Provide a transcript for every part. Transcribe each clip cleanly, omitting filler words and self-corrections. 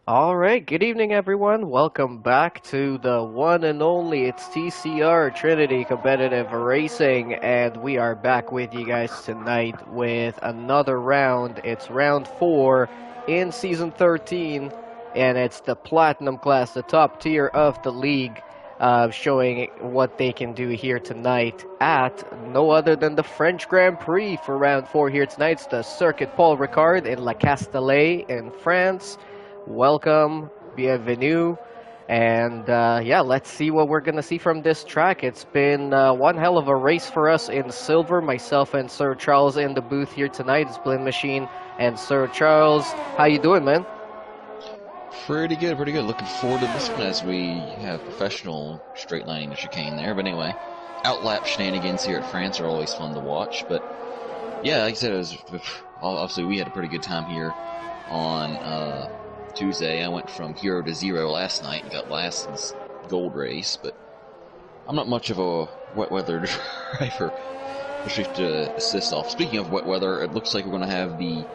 All right, good evening, everyone. Welcome back to the one and only. It's TCR, Trinity Competitive Racing, and we are back with you guys tonight with another round. It's round 4 in season 13, and it's the Platinum class, the top tier of the league, showing what they can do here tonight at no other than the French Grand Prix for round 4 here tonight. It's the Circuit Paul Ricard in La Castellet in France. Welcome, bienvenue, and yeah, let's see what we're gonna see from this track. It's been one hell of a race for us in silver. Myself and Sir Charles in the booth here tonight. It's Blin Machine and Sir Charles. How you doing, man? Pretty good, pretty good. Looking forward to this one as we have professional straight lining the chicane there. But anyway, outlap shenanigans here at France are always fun to watch. But yeah, like I said, obviously we had a pretty good time here on Tuesday. I went from hero to zero last night and got last in this gold race. But I'm not much of a wet weather driver, especially to assist off. Speaking of wet weather, it looks like we're going to have the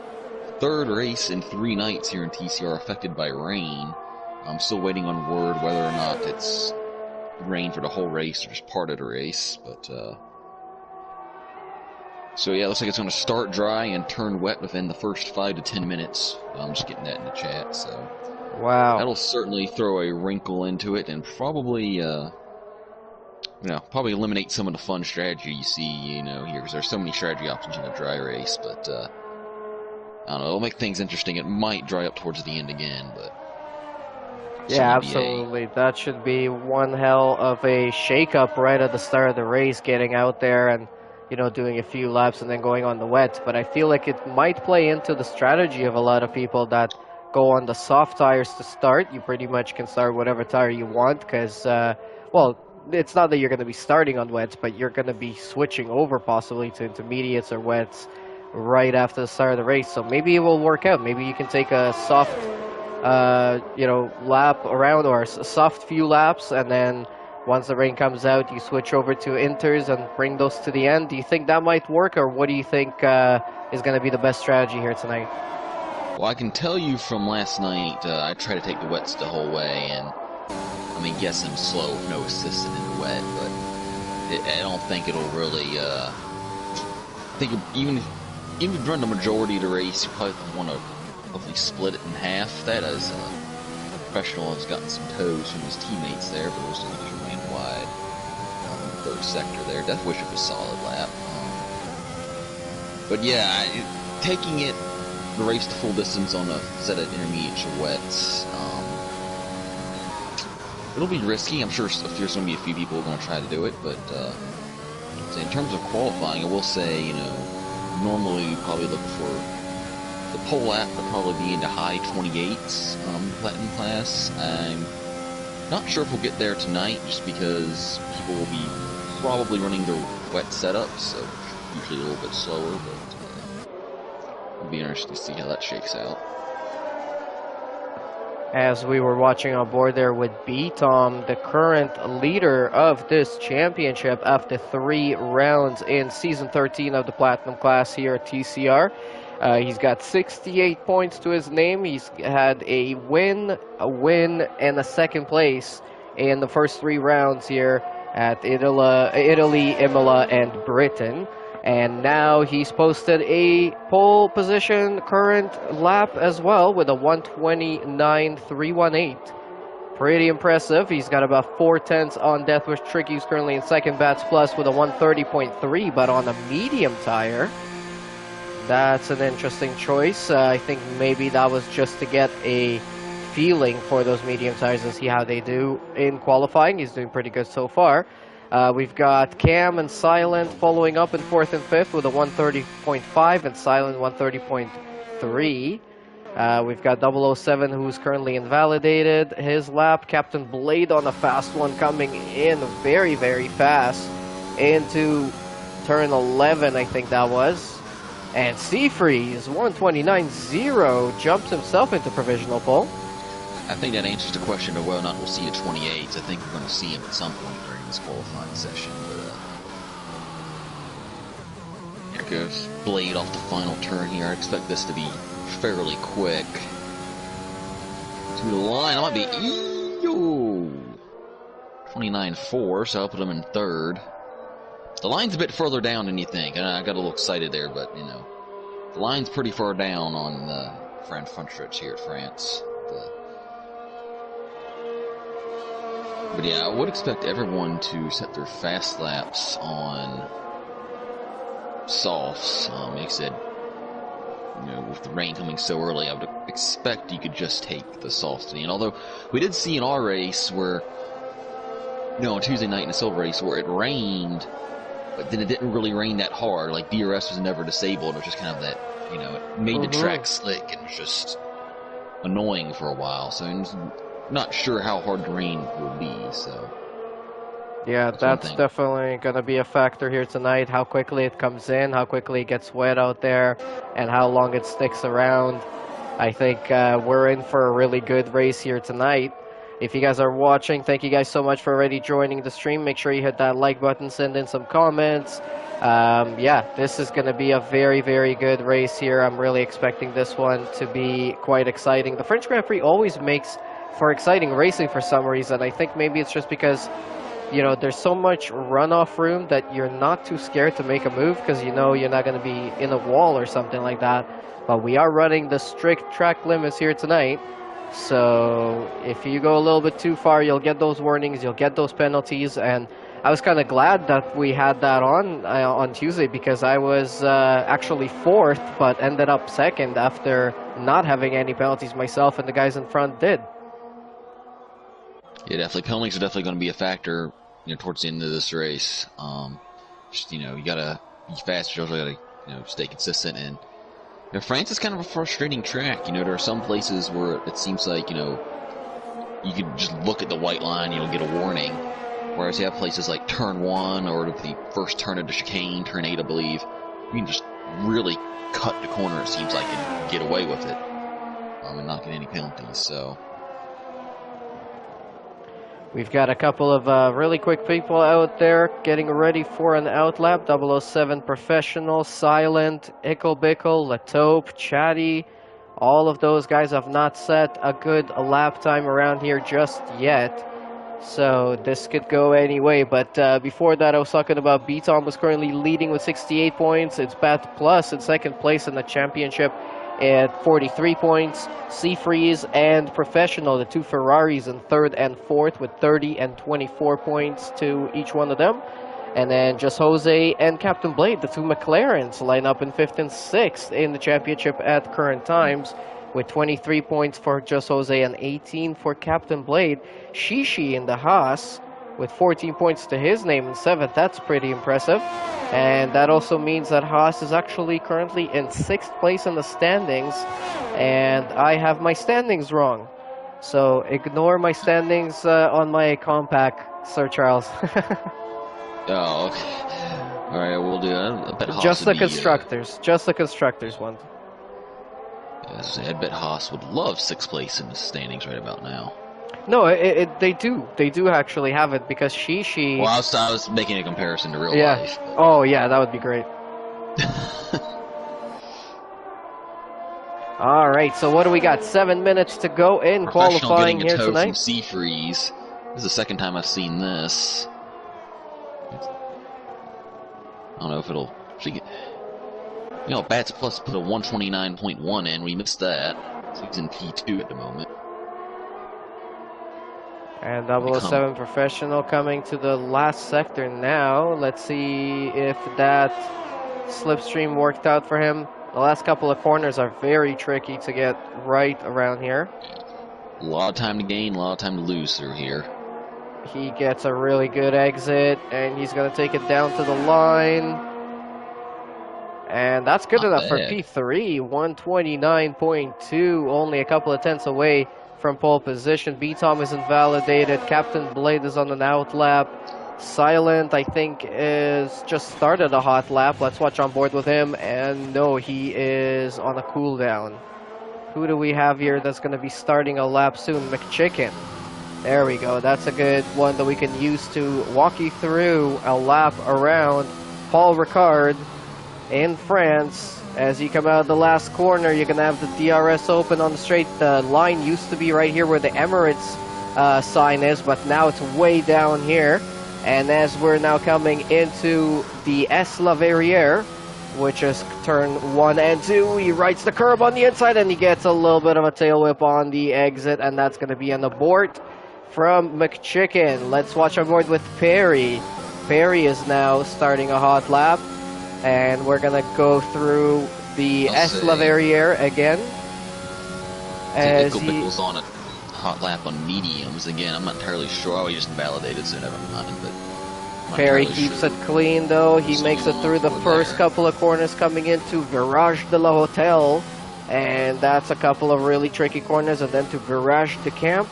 third race in 3 nights here in TCR affected by rain. I'm still waiting on word whether or not it's rain for the whole race or just part of the race. But so yeah, it looks like it's going to start dry and turn wet within the first 5 to 10 minutes. I'm just getting that in the chat, so Wow. that'll certainly throw a wrinkle into it and probably probably eliminate some of the fun strategy you see here, because there's so many strategy options in a dry race. But I don't know, it'll make things interesting. It might dry up towards the end again, but Yeah, absolutely. That should be one hell of a shakeup right at the start of the race, getting out there and doing a few laps and then going on the wet. But I feel like it might play into the strategy of a lot of people that go on the soft tires to start. You pretty much can start whatever tire you want because, well, it's not that you're going to be starting on wets, but you're going to be switching over possibly to intermediates or wets right after the start of the race. So maybe it will work out. Maybe you can take a soft lap around or a soft few laps, and then once the rain comes out, you switch over to inters and bring those to the end. Do you think that might work, or what do you think is going to be the best strategy here tonight? Well, I can tell you from last night, I tried to take the wets the whole way, and I mean, yes, I'm slow with no assistant in the wet, but I don't think it'll really. I think even if you run the majority of the race, you probably want to hopefully split it in half. That as professional has gotten some toes from his teammates there, but those others remain wide. Third sector there. Death Wish of a solid lap. But yeah, taking the race to full distance on a set of intermediate or wets, it'll be risky. I'm sure there's going to be a few people who are going to try to do it, but so in terms of qualifying, I will say, normally we probably look for the pole lap would probably be into high 28s, Platinum class. I'm not sure if we'll get there tonight, just because people will be probably running their wet setups, so usually a little bit slower, but it'll be interesting to see how that shakes out. As we were watching on board there with B-Tom, the current leader of this championship after 3 rounds in Season 13 of the Platinum class here at TCR. He's got 68 points to his name. He's had a win, and a second place in the first 3 rounds here at Italy, Imola, and Britain. And now he's posted a pole position current lap as well with a 129.318. Pretty impressive. He's got about 4/10 on Deathwish Tricky, who's currently in second. Bats Plus with a 130.3, but on a medium tire. That's an interesting choice. I think maybe that was just to get a feeling for those medium tires and see how they do in qualifying. He's doing pretty good so far. We've got Cam and Silent following up in 4th and 5th with a 130.5 and Silent 130.3. We've got 007 who's currently invalidated his lap. Captain Blade on a fast one coming in very, very fast into turn 11, I think that was. And Seafreeze 129.0 jumps himself into provisional pole. I think that answers the question of whether or not we'll see a 28s. I think we're going to see him at some point during this qualifying session. But here goes Blade off the final turn here. I expect this to be fairly quick. To the line, I might be 29.4, so I'll put him in third. The line's a bit further down than you think, and I got a little excited there, but you know, the line's pretty far down on the front stretch here at France. But yeah, I would expect everyone to set their fast laps on softs. Like I said, you know, with the rain coming so early, I would expect you could just take the softs. And although we did see in our race where, you know, on Tuesday night in the silver race where it rained, but then it didn't really rain that hard. Like DRS was never disabled. It was just kind of that, you know, it made the track slick and was just annoying for a while. So I'm not sure how hard the rain will be. So yeah, that's definitely going to be a factor here tonight. How quickly it comes in, how quickly it gets wet out there, and how long it sticks around. I think we're in for a really good race here tonight. If you guys are watching, thank you guys so much for already joining the stream. Make sure you hit that like button, send in some comments. Yeah, this is going to be a very, very good race here. I'm really expecting this one to be quite exciting. The French Grand Prix always makes for exciting racing for some reason. I think maybe it's just because, you know, there's so much runoff room that you're not too scared to make a move because you know you're not going to be in a wall or something like that. But we are running the strict track limits here tonight. So if you go a little bit too far, you'll get those warnings, you'll get those penalties. And I was kind of glad that we had that on Tuesday because I was actually fourth but ended up second after not having any penalties myself, and the guys in front did. Yeah, definitely. Penalties are definitely going to be a factor, you know, towards the end of this race. Just, you know, you got to be fast, you also got to, you know, stay consistent. And you know, France is kind of a frustrating track. You know, there are some places where it seems like, you know, you can just look at the white line, you know, get a warning. Whereas you have places like turn 1 or the first turn of the chicane, turn 8, I believe, you can just really cut the corner, it seems like, and get away with it, and not get any penalties. So we've got a couple of really quick people out there getting ready for an outlap. 007 Professional, Silent, Ickle-Bickle, Lataupe, Chatty. All of those guys have not set a good lap time around here just yet. So this could go any way. But before that, I was talking about B-Tom was currently leading with 68 points. It's Bat Plus in second place in the championship at 43 points. Seafreeze and Professional, the two Ferraris, in third and fourth with 30 and 24 points to each one of them. And then Just Jose and Captain Blade, the two McLarens, line up in fifth and sixth in the championship at current times with 23 points for Just Jose and 18 for Captain Blade. Shishi in the Haas with 14 points to his name in seventh. That's pretty impressive. And that also means that Haas is actually currently in sixth place in the standings. And I have my standings wrong. So ignore my standings on my compact, Sir Charles. oh, okay. All right, we'll do that. I bet Haas just the be, constructors. Just the constructors one. I bet Haas would love sixth place in the standings right about now. No, they do. They do actually have it because Shishi... Well, I was making a comparison to real life. But... Oh, yeah, that would be great. All right, so what do we got? 7 minutes to go in qualifying here tonight. From Seafreeze. This is the second time I've seen this. I don't know if it'll... You know, Bats Plus put a 129.1 in. We missed that. So he's in P2 at the moment. And 007 Professional coming to the last sector now. Let's see if that slipstream worked out for him. The last couple of corners are very tricky to get right around here. A lot of time to gain, a lot of time to lose through here. He gets a really good exit, and he's going to take it down to the line. And that's good enough for P3, 129.2, only a couple of tenths away from pole position. B-Tom is invalidated. Captain Blade is on an out lap. Silent, I think, is just started a hot lap. Let's watch on board with him. And no, he is on a cooldown. Who do we have here that's going to be starting a lap soon? McChicken. There we go. That's a good one that we can use to walk you through a lap around Paul Ricard. in France. As you come out of the last corner, you're going to have the DRS open on the straight. The line used to be right here where the Emirates sign is, but now it's way down here. And as we're now coming into the S La Verrière, which is turn 1 and 2, he rights the curb on the inside and he gets a little bit of a tail whip on the exit, and that's going to be an abort from McChicken. Let's watch on board with Perry. Perry is now starting a hot lap, and we're going to go through the S La Verrière again. As Pickle's on a hot lap on mediums again. I'm not entirely sure. Oh, he just validated, so never mind. But Perry keeps it clean, though. He makes it through the first couple of corners coming into Virage de la Hotel. And that's a couple of really tricky corners. And then to Virage de Camp.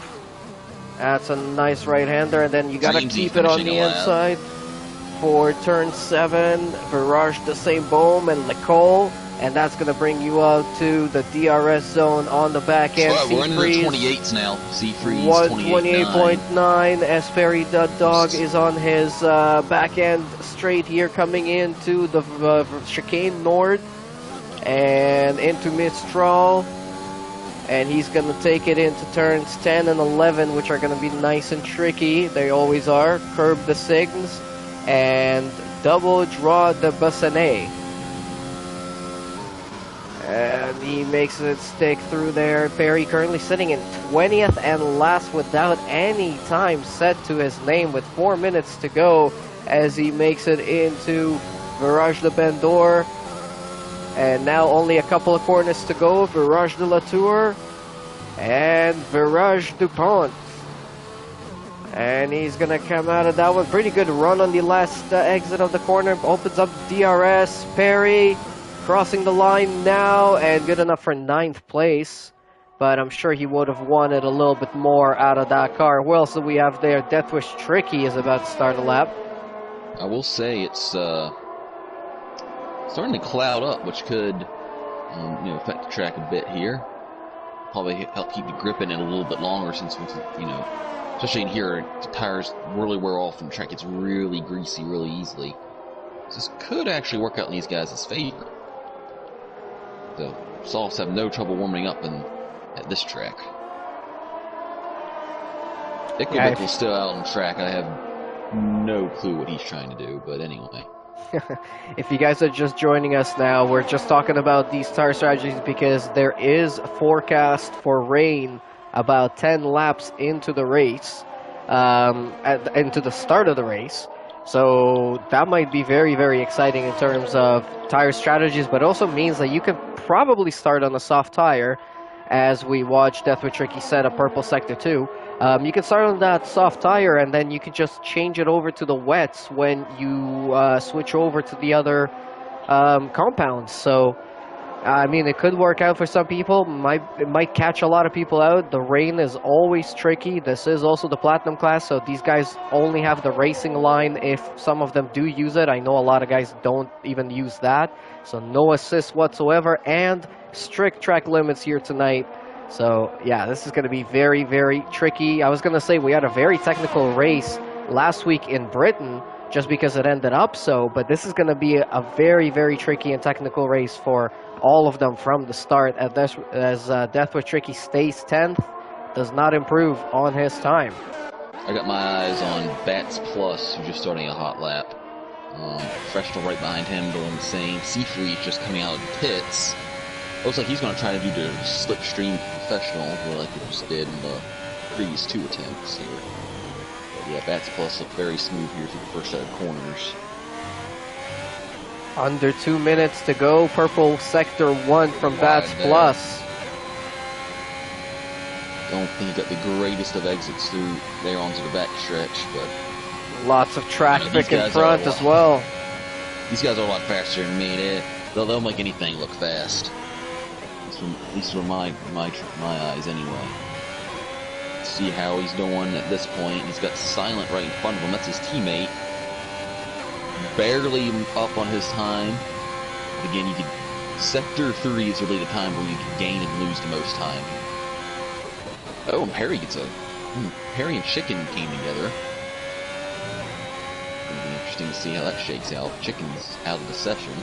That's a nice right-hander. And then you got to keep it on the inside for turn 7. Virage de Saint-Baume and L'École. And that's going to bring you out to the DRS zone on the back end. So we're in the 28s now. Seafreeze 128.9. S. Perry Dog is on his back end straight here, coming into the chicane Nord and into Mistral. And he's going to take it into turns 10 and 11, which are going to be nice and tricky. They always are. Curb the Signs and double draw the Bassanet. And he makes it stick through there. Perry currently sitting in 20th and last without any time set to his name, with 4 minutes to go as he makes it into Virage de Bandor. And now only a couple of corners to go. Virage de la Tour and Virage du Pont. And he's going to come out of that one. Pretty good run on the last exit of the corner. Opens up DRS. Perry crossing the line now, and good enough for 9th place. But I'm sure he would have wanted a little bit more out of that car. Who else do we have there? Deathwish Tricky is about to start a lap. I will say it's starting to cloud up, which could affect the track a bit here. Probably help keep the grip in it a little bit longer, since especially in here, the tires really wear off and the track gets really greasy really easily. So this could actually work out in these guys' favor. The softs have no trouble warming up at this track. Icklebickle's still out on track. I have no clue what he's trying to do, but anyway. If you guys are just joining us now, we're just talking about these tire strategies because there is a forecast for rain about 10 laps into the race, into the start of the race. So that might be very, very exciting in terms of tire strategies, but also means that you can probably start on a soft tire, as we watched Deathwish Tricky set a purple sector 2. You can start on that soft tire, and then you can just change it over to the wets when you switch over to the other compounds. So, I mean, it could work out for some people. It might catch a lot of people out. The rain is always tricky. This is also the Platinum class, so these guys only have the racing line if some of them do use it. I know a lot of guys don't even use that. So no assist whatsoever, and strict track limits here tonight. So, yeah, this is going to be very, very tricky. I was going to say we had a very technical race last week in Britain, just because it ended up so, but this is going to be a very, very tricky and technical race for all of them from the start, as Deathwish Tricky stays 10th, does not improve on his time. I got my eyes on Bats Plus, who's just starting a hot lap. Professional right behind him, doing the same. Seafreeze just coming out of the pits. Looks like he's going to try to do the slipstream professional, like he just did in the previous 2 attempts here. But yeah, Bats Plus looked very smooth here through the first set of corners. Under 2 minutes to go. Purple Sector 1 from Bats Plus. Don't think he got the greatest of exits through there onto the back stretch, but lots of traffic in front as well. These guys are a lot faster than me. They'll make anything look fast. At least from my eyes, anyway. Let's see how he's doing at this point. He's got Silent right in front of him. That's his teammate. Barely up on his time. But again, Sector 3 is really the time where you can gain and lose the most time. Oh, and Perry gets Perry and Chicken came together. It'll be interesting to see how that shakes out. Chicken's out of the session.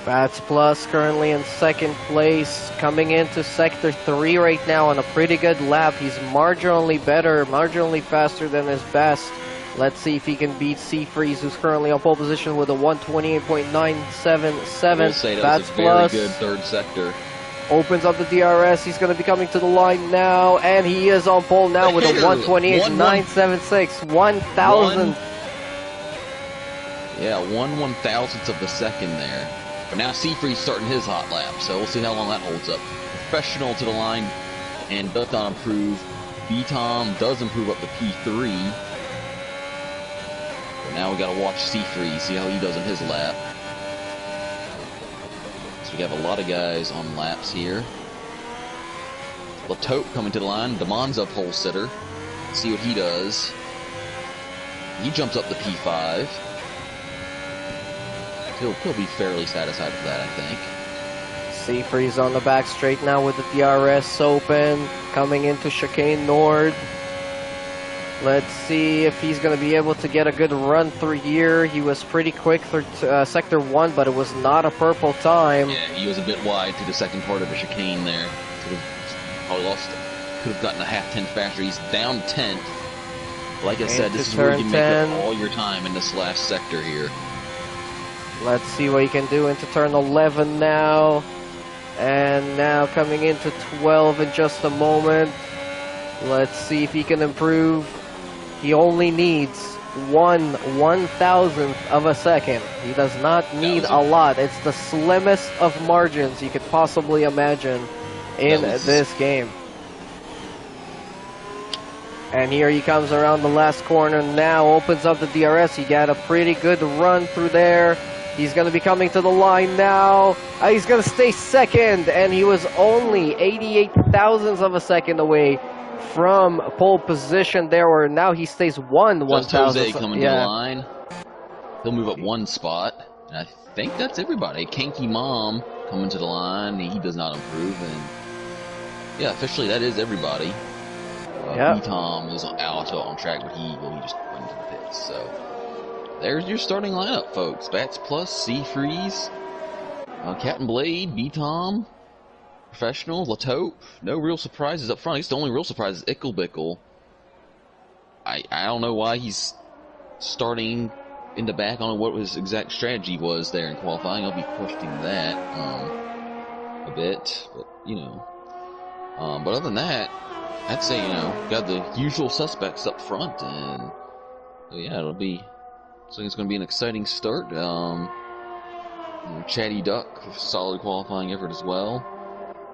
Bats Plus currently in second place, coming into Sector 3 right now on a pretty good lap. He's marginally better, marginally faster than his best. Let's see if he can beat Seafreeze, who's currently on pole position with a 128.977. I will say that Bats was a very Plus good third sector. opens up the DRS. He's going to be coming to the line now, and he is on pole now with a 128.976. 1,000. Yeah, 1/1000th of a second there. But now Seafree's starting his hot lap, so we'll see how long that holds up. Professional to the line and does not improve. B-Tom does improve up to P3. But now we gotta watch Seafree, see how he does in his lap. So we have a lot of guys on laps here. Latope coming to the line. Damonza pole sitter. See what he does. He jumps up to P5. He'll be fairly satisfied with that, I think. Seafreeze on the back straight now with the DRS open, coming into Chicane Nord. Let's see if he's going to be able to get a good run through here. He was pretty quick through Sector 1, but it was not a purple time. Yeah, he was a bit wide through the second part of the chicane there. Could have probably lost it. Could have gotten a half-tenth faster. He's down 10th. Like I said, this is where you can make up all your time in this last sector here. Let's see what he can do into turn 11 now. And now coming into 12 in just a moment. Let's see if he can improve. He only needs 1/1000th of a second. He does not need a lot. It's the slimmest of margins you could possibly imagine in this game. And here he comes around the last corner now, opens up the DRS. He got a pretty good run through there. He's going to be coming to the line now. He's going to stay second, and he was only 88 thousandths of a second away from pole position there, where now he stays 1/1000th. Jose coming to the line. He'll move up one spot, and I think that's everybody. Kanky Mom coming to the line. He does not improve, and yeah, officially that is everybody. B-Tom is out on track, but he just went to the pits, so... There's your starting lineup, folks. Bats Plus, Seafreeze, Captain Blade, B-Tom, Professional, Latope. No real surprises up front. I guess the only real surprise is Icklebickle. I don't know why he's starting in the back. I don't know what his exact strategy was there in qualifying. I'll be questioning that a bit, but you know. But other than that, I'd say got the usual suspects up front, and so yeah, it'll be. So it's going to be an exciting start. Chatty Duck, solid qualifying effort as well.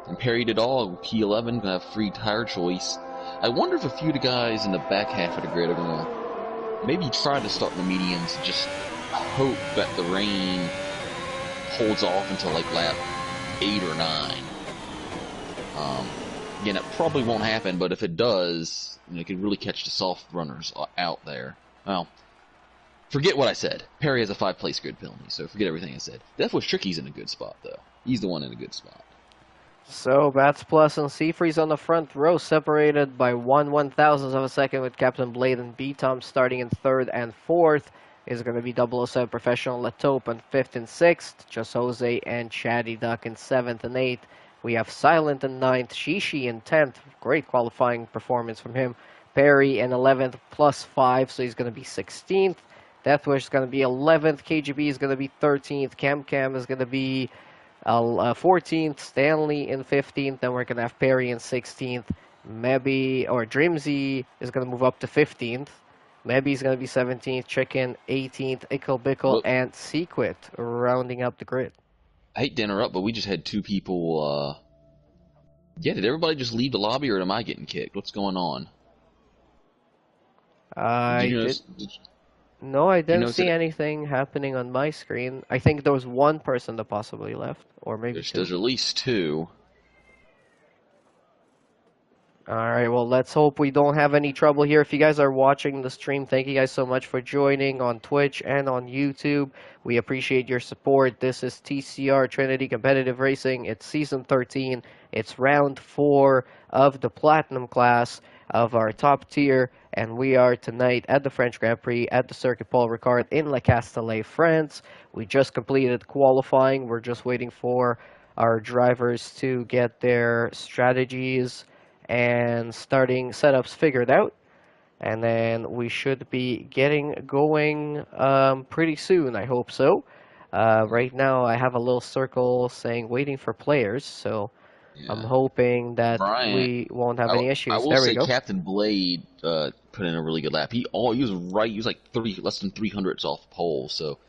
And Perry the Dog, P11, going to have free tire choice. I wonder if a few of the guys in the back half of the grid are going to maybe try to start in the mediums, just hope that the rain holds off until like lap 8 or 9. Again, it probably won't happen, but if it does, it could really catch the soft runners out there. Well, forget what I said. Perry has a 5-place grid penalty, so forget everything I said. Death Wish Tricky's in a good spot, though. He's the one in a good spot. So, Bats Plus and Seafreeze on the front row, separated by 1/1000th of a second, with Captain Blade and B-Tom starting in 3rd and 4th. Is going to be 007 Professional Latope in 5th and 6th. Just Jose and Chatty Duck in 7th and 8th. We have Silent in 9th, Shishi in 10th. Great qualifying performance from him. Perry in 11th, +5, so he's going to be 16th. Deathwish is going to be 11th. KGB is going to be 13th. Cam is going to be 14th. Stanley in 15th. Then we're going to have Perry in 16th. Dreamsy is going to move up to 15th. Maybe is going to be 17th. Chicken 18th. Icklebickle and Sequit rounding up the grid. I hate to interrupt, but we just had 2 people. Yeah, did everybody just leave the lobby, or am I getting kicked? What's going on? No, I didn't see anything happening on my screen. I think there was 1 person that possibly left, or maybe 2. There's at least 2. Alright, well, let's hope we don't have any trouble here. If you guys are watching the stream, thank you guys so much for joining on Twitch and on YouTube. We appreciate your support. This is TCR, Trinity Competitive Racing. It's Season 13. It's Round 4 of the Platinum class. of our top tier, and we are tonight at the French Grand Prix at the Circuit Paul Ricard in La Castellet, France. We just completed qualifying. We're just waiting for our drivers to get their strategies and starting setups figured out, and then we should be getting going pretty soon. I hope so. Right now, I have a little circle saying waiting for players, so I'm Yeah. hoping that Brian, we won't have I, any I issues. will There we say go. Captain Blade put in a really good lap. He was right. He was like less than 300s off pole, so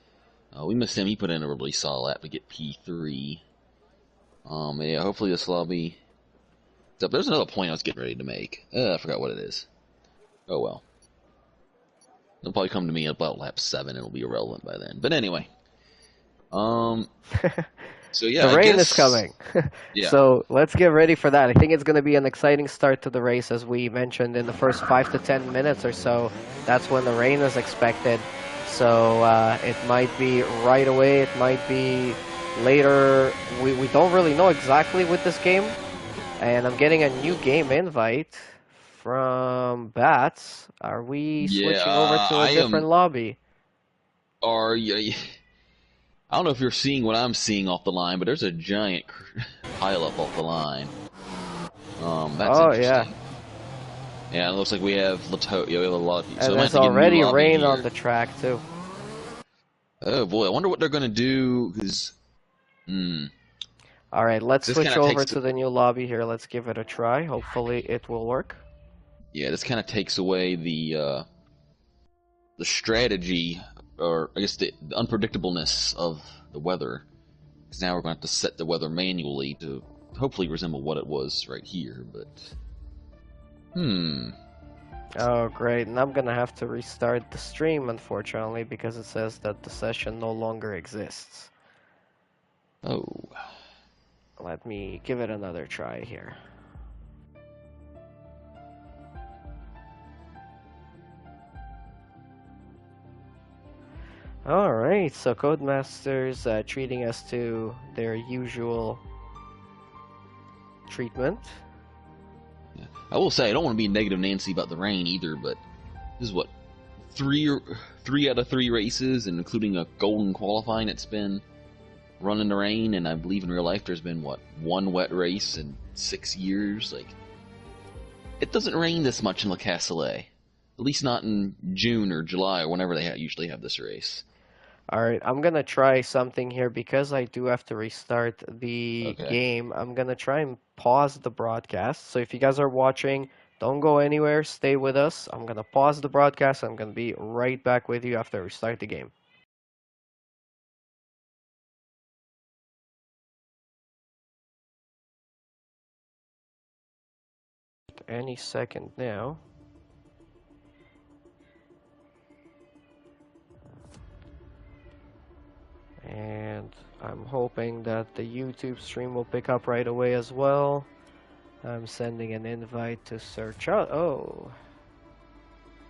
we missed him. He put in a really solid lap to get P3. Yeah, hopefully this lobby. So there's another point I was getting ready to make. I forgot what it is. Oh well. It'll probably come to me about lap 7. It'll be irrelevant by then. But anyway. So yeah, The I rain is guess. coming. Yeah. So let's get ready for that. I think it's going to be an exciting start to the race, as we mentioned in the first 5 to 10 minutes or so. That's when the rain is expected. So it might be right away, it might be later. We don't really know exactly with this game. And I'm getting a new game invite from Bats. Are we Yeah, switching over to a I different am. lobby? Are you? I don't know if you're seeing what I'm seeing off the line, but there's a giant pile up off the line. That's Oh, yeah. interesting. Yeah, it looks like we have Lato. Yeah, we have a lot of people. So And we might have there's to get a new already lobby rain on here. the track, too. Oh boy, I wonder what they're gonna do. Because, All right, let's this kind switch of over takes. to the new lobby here. Let's give it a try. Hopefully it will work. Yeah, this kind of takes away the strategy, or I guess the unpredictableness of the weather. Because now we're going to have to set the weather manually to hopefully resemble what it was right here. But Oh, great. And I'm gonna have to restart the stream, unfortunately, because it says that the session no longer exists. Oh, Let me give it another try here. Alright, so Codemasters treating us to their usual treatment. yeah. I will say I don't want to be negative Nancy about the rain either, but this is what three out of 3 races, and including a golden qualifying, it's been run in the rain, and I believe in real life there's been what 1 wet race in 6 years. Like, it doesn't rain this much in La Castellet, at least not in June or July or whenever they usually have this race. Alright, I'm gonna try something here because I do have to restart the Okay. game. I'm gonna try and pause the broadcast. So if you guys are watching, don't go anywhere, stay with us. I'm gonna pause the broadcast. I'm gonna be right back with you after we start the game. Any second now. And I'm hoping that the YouTube stream will pick up right away as well. I'm sending an invite to search out. Oh,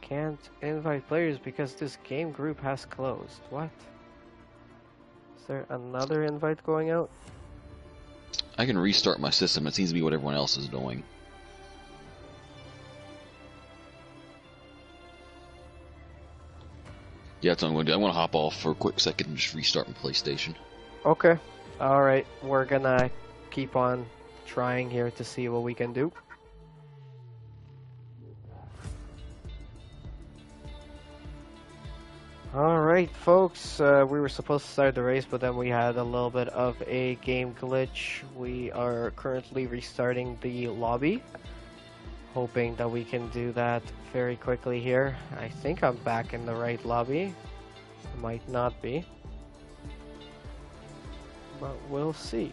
can't invite players because this game group has closed. What? Is there another invite going out? I can restart my system. It seems to be what everyone else is doing. Yeah, that's what I'm going to do. I'm going to hop off for a quick second and just restart my PlayStation. Okay. Alright, we're gonna keep on trying here to see what we can do. Alright, folks, we were supposed to start the race, but then we had a little bit of a game glitch. We are currently restarting the lobby, hoping that we can do that very quickly here. I think I'm back in the right lobby. Might not be, but we'll see.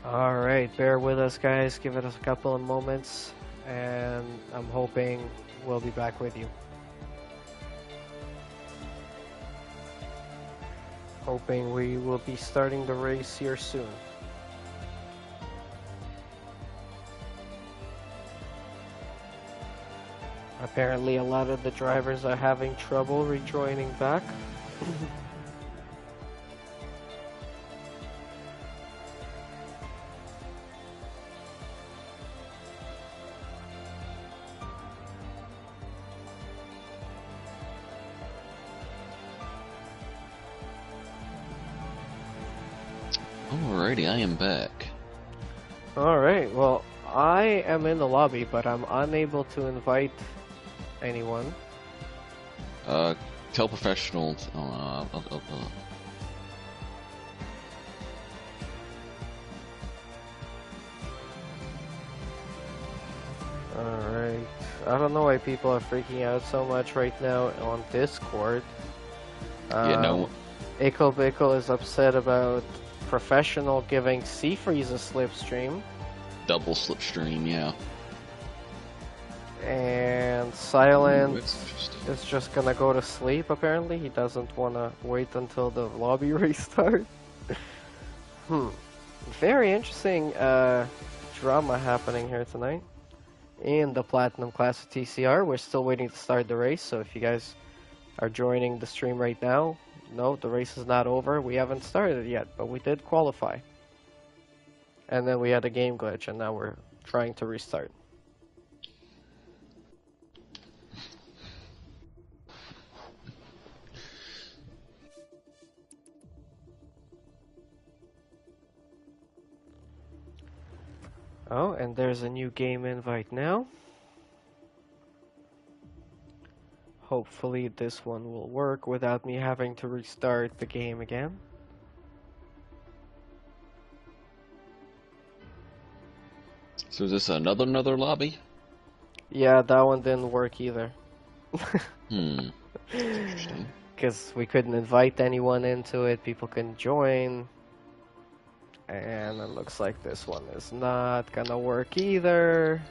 Alright, bear with us, guys. Give it a couple of moments, and I'm hoping we'll be back with you. Hoping we will be starting the race here soon. Apparently, a lot of the drivers are having trouble rejoining back. Alrighty, I am back. Alright, well, I am in the lobby, but I'm unable to invite anyone. Tell professionals. Alright. I don't know why people are freaking out so much right now on Discord. Yeah, no. Ickle Bickle is upset about professional giving Seafreeze a slipstream. Double slipstream, yeah. And Silent Ooh, is just gonna go to sleep, apparently. He doesn't wanna wait until the lobby restarts. Very interesting drama happening here tonight. In the Platinum class of TCR, we're still waiting to start the race, so if you guys are joining the stream right now, no, the race is not over. We haven't started yet, but we did qualify. And then we had a game glitch, and now we're trying to restart. Oh, and there's a new game invite now. Hopefully this one will work without me having to restart the game again. So is this another lobby? Yeah, that one didn't work either. Interesting. Because we couldn't invite anyone into it, people couldn't join. And it looks like this one is not gonna work either.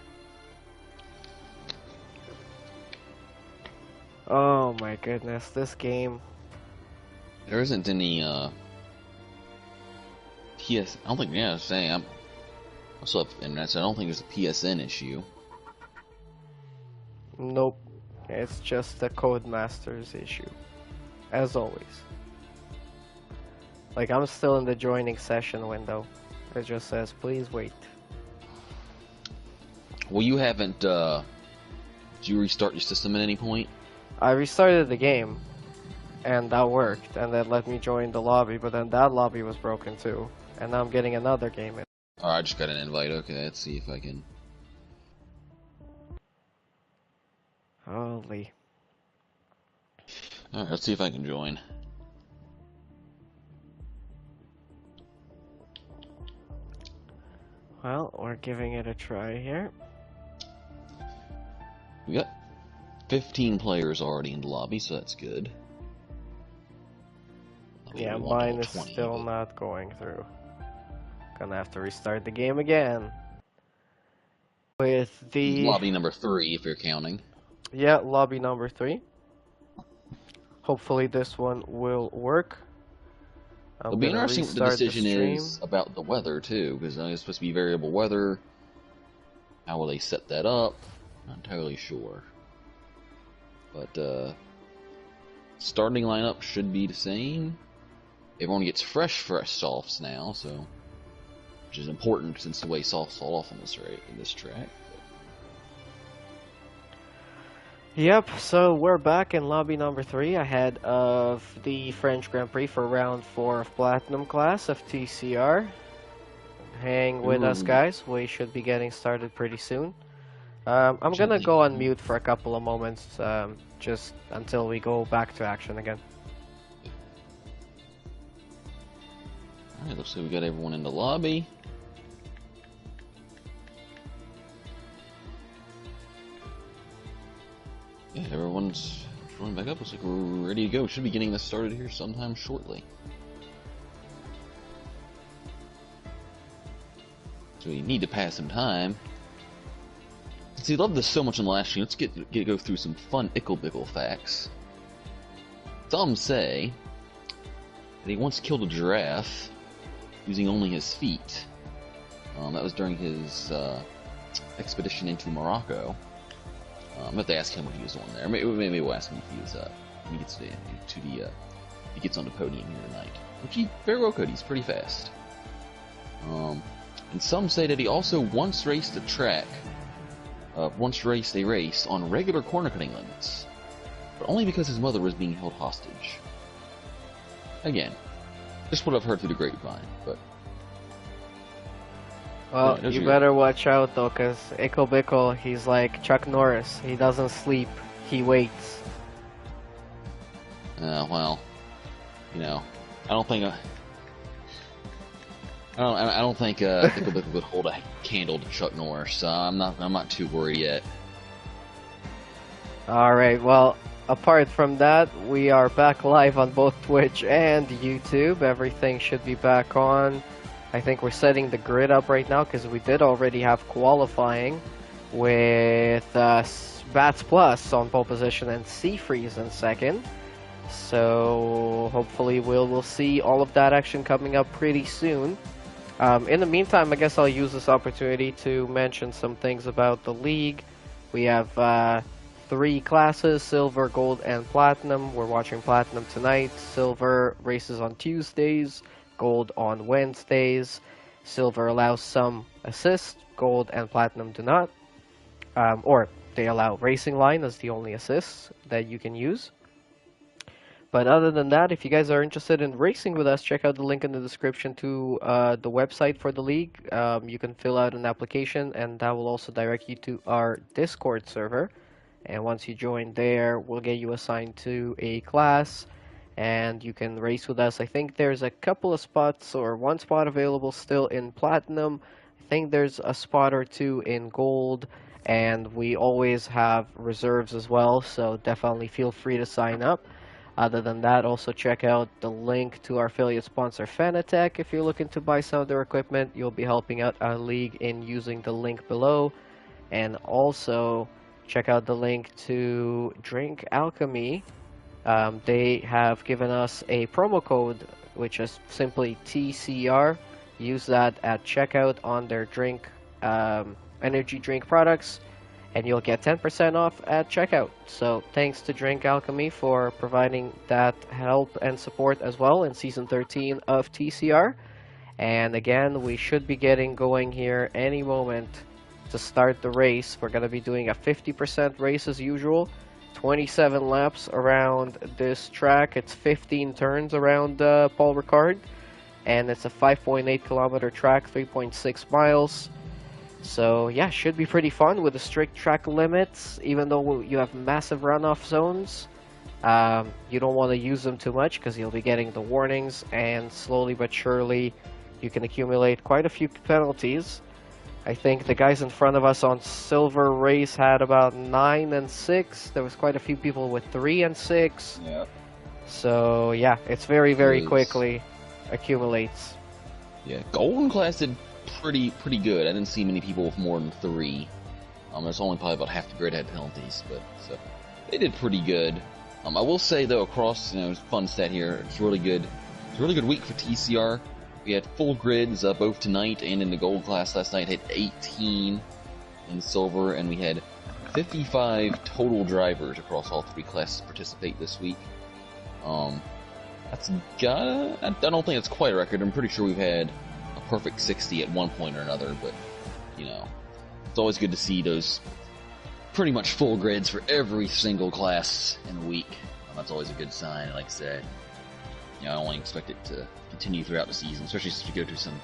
Oh my goodness, this game. There isn't any PS. I don't think. Yeah, I was saying I'm still up internet, so I don't think there's a PSN issue. Nope, it's just the Codemasters issue, as always. Like, I'm still in the joining session window. It just says, please wait. Well, you haven't. Did you restart your system at any point? I restarted the game, and that worked, and that let me join the lobby, but then that lobby was broken too, and now I'm getting another game in. Oh, I just got an invite. Okay, let's see if I can. Holy. Alright, let's see if I can join. Well, we're giving it a try here. We got 15 players already in the lobby, so that's good. Yeah, mine is still not going through. Gonna have to restart the game again. With the... Lobby number 3, if you're counting. Yeah, lobby number 3. Hopefully this one will work. It'll be interesting what the decision is about the weather, too, because it's supposed to be variable weather. How will they set that up? Not entirely sure. But, starting lineup should be the same. Everyone gets fresh softs now, so... which is important since the way softs fall off in this track. Yep, so we're back in lobby number 3 ahead of the French Grand Prix for round 4 of Platinum class of TCR. Hang with us, guys. We should be getting started pretty soon. I'm gonna go on mute for a couple of moments, just until we go back to action again. Alright, looks like we got everyone in the lobby. Yeah, everyone's joining back up. Looks like we're ready to go. Should be getting this started here sometime shortly. So we need to pass some time. See, I love this so much in the last stream. Let's go through some fun Ickle facts. Some say that he once killed a giraffe using only his feet. That was during his expedition into Morocco. I'm going to ask him what he was on there. Maybe we'll ask him if he was when he gets he gets on the podium here tonight, which he very well could. He's pretty fast. And some say that he also once raced a race on regular corner cutting limits, but only because his mother was being held hostage. Again, just what I've heard through the grapevine, but Well, Those you are your. better watch out though, cause Iko Biko, he's like Chuck Norris. He doesn't sleep. He waits. Well, you know, I don't think. I don't think Nickelback would hold a candle to Chuck Norris. So I'm not too worried yet. All right. Well, apart from that, we are back live on both Twitch and YouTube. Everything should be back on. I think we're setting the grid up right now because we did already have qualifying with Bats Plus on pole position and Seafreeze in second. So hopefully we'll see all of that action coming up pretty soon. In the meantime, I guess I'll use this opportunity to mention some things about the league. We have 3 classes, silver, gold, and platinum. We're watching platinum tonight. Silver races on Tuesdays, gold on Wednesdays. Silver allows some assists, gold and platinum do not. Or they allow racing line as the only assists that you can use. But other than that, if you guys are interested in racing with us, check out the link in the description to the website for the league. You can fill out an application, and that will also direct you to our Discord server. And once you join there, we'll get you assigned to a class, and you can race with us. I think there's a couple of spots, or 1 spot available still in Platinum. I think there's a spot or 2 in Gold, and we always have reserves as well, so definitely feel free to sign up. Other than that, also check out the link to our affiliate sponsor Fanatec. If you're looking to buy some of their equipment, you'll be helping out our league in using the link below. And also check out the link to Drink Alchemy. They have given us a promo code, which is simply TCR. Use that at checkout on their energy drink products, and you'll get 10% off at checkout. So thanks to Drink Alchemy for providing that help and support as well in Season 13 of TCR. And again, we should be getting going here any moment to start the race. We're going to be doing a 50% race as usual. 27 laps around this track. It's 15 turns around Paul Ricard. And it's a 5.8 kilometer track, 3.6 miles. So yeah, should be pretty fun with the strict track limits. Even though you have massive runoff zones, you don't want to use them too much because you'll be getting the warnings, and slowly but surely you can accumulate quite a few penalties. I think the guys in front of us on silver race had about 9 and 6. There was quite a few people with 3 and 6. Yeah. So yeah, it's very quickly accumulates. Yeah, golden class did pretty good. I didn't see many people with more than 3. There's only probably about half the grid had penalties, but so they did pretty good. I will say though, across, fun stat here, it's really good. It's a really good week for TCR. We had full grids both tonight and in the gold class last night. Had 18 in silver, and we had 55 total drivers across all 3 classes participate this week. That's I don't think it's quite a record. I'm pretty sure we've had a perfect 60 at one point or another, but it's always good to see those pretty much full grids for every single class in the week. That's always a good sign. Like I said, I only expect it to continue throughout the season, especially since we go to some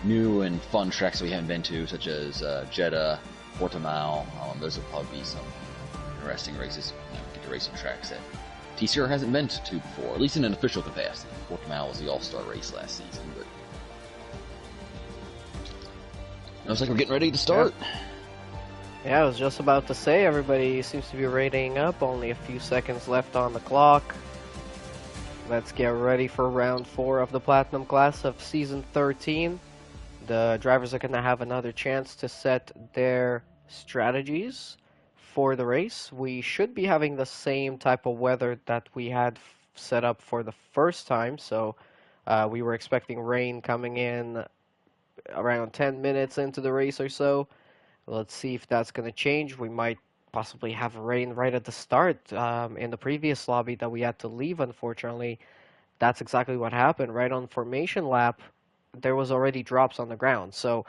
new and fun tracks we haven't been to, such as Jeddah, Portimao. Those will probably be some interesting races. Get to race some tracks that TCR hasn't been to before, at least in an official capacity. Portimao was the all-star race last season, but it looks like we're getting ready to start. Yeah, I was just about to say, everybody seems to be rating up. Only a few seconds left on the clock. Let's get ready for round 4 of the Platinum class of Season 13. The drivers are going to have another chance to set their strategies for the race. We should be having the same type of weather that we had set up for the first time. So we were expecting rain coming in around 10 minutes into the race or so. Let's see if that's going to change. We might possibly have rain right at the start. In the previous lobby that we had to leave, unfortunately, that's exactly what happened. Right on formation lap, there was already drops on the ground. So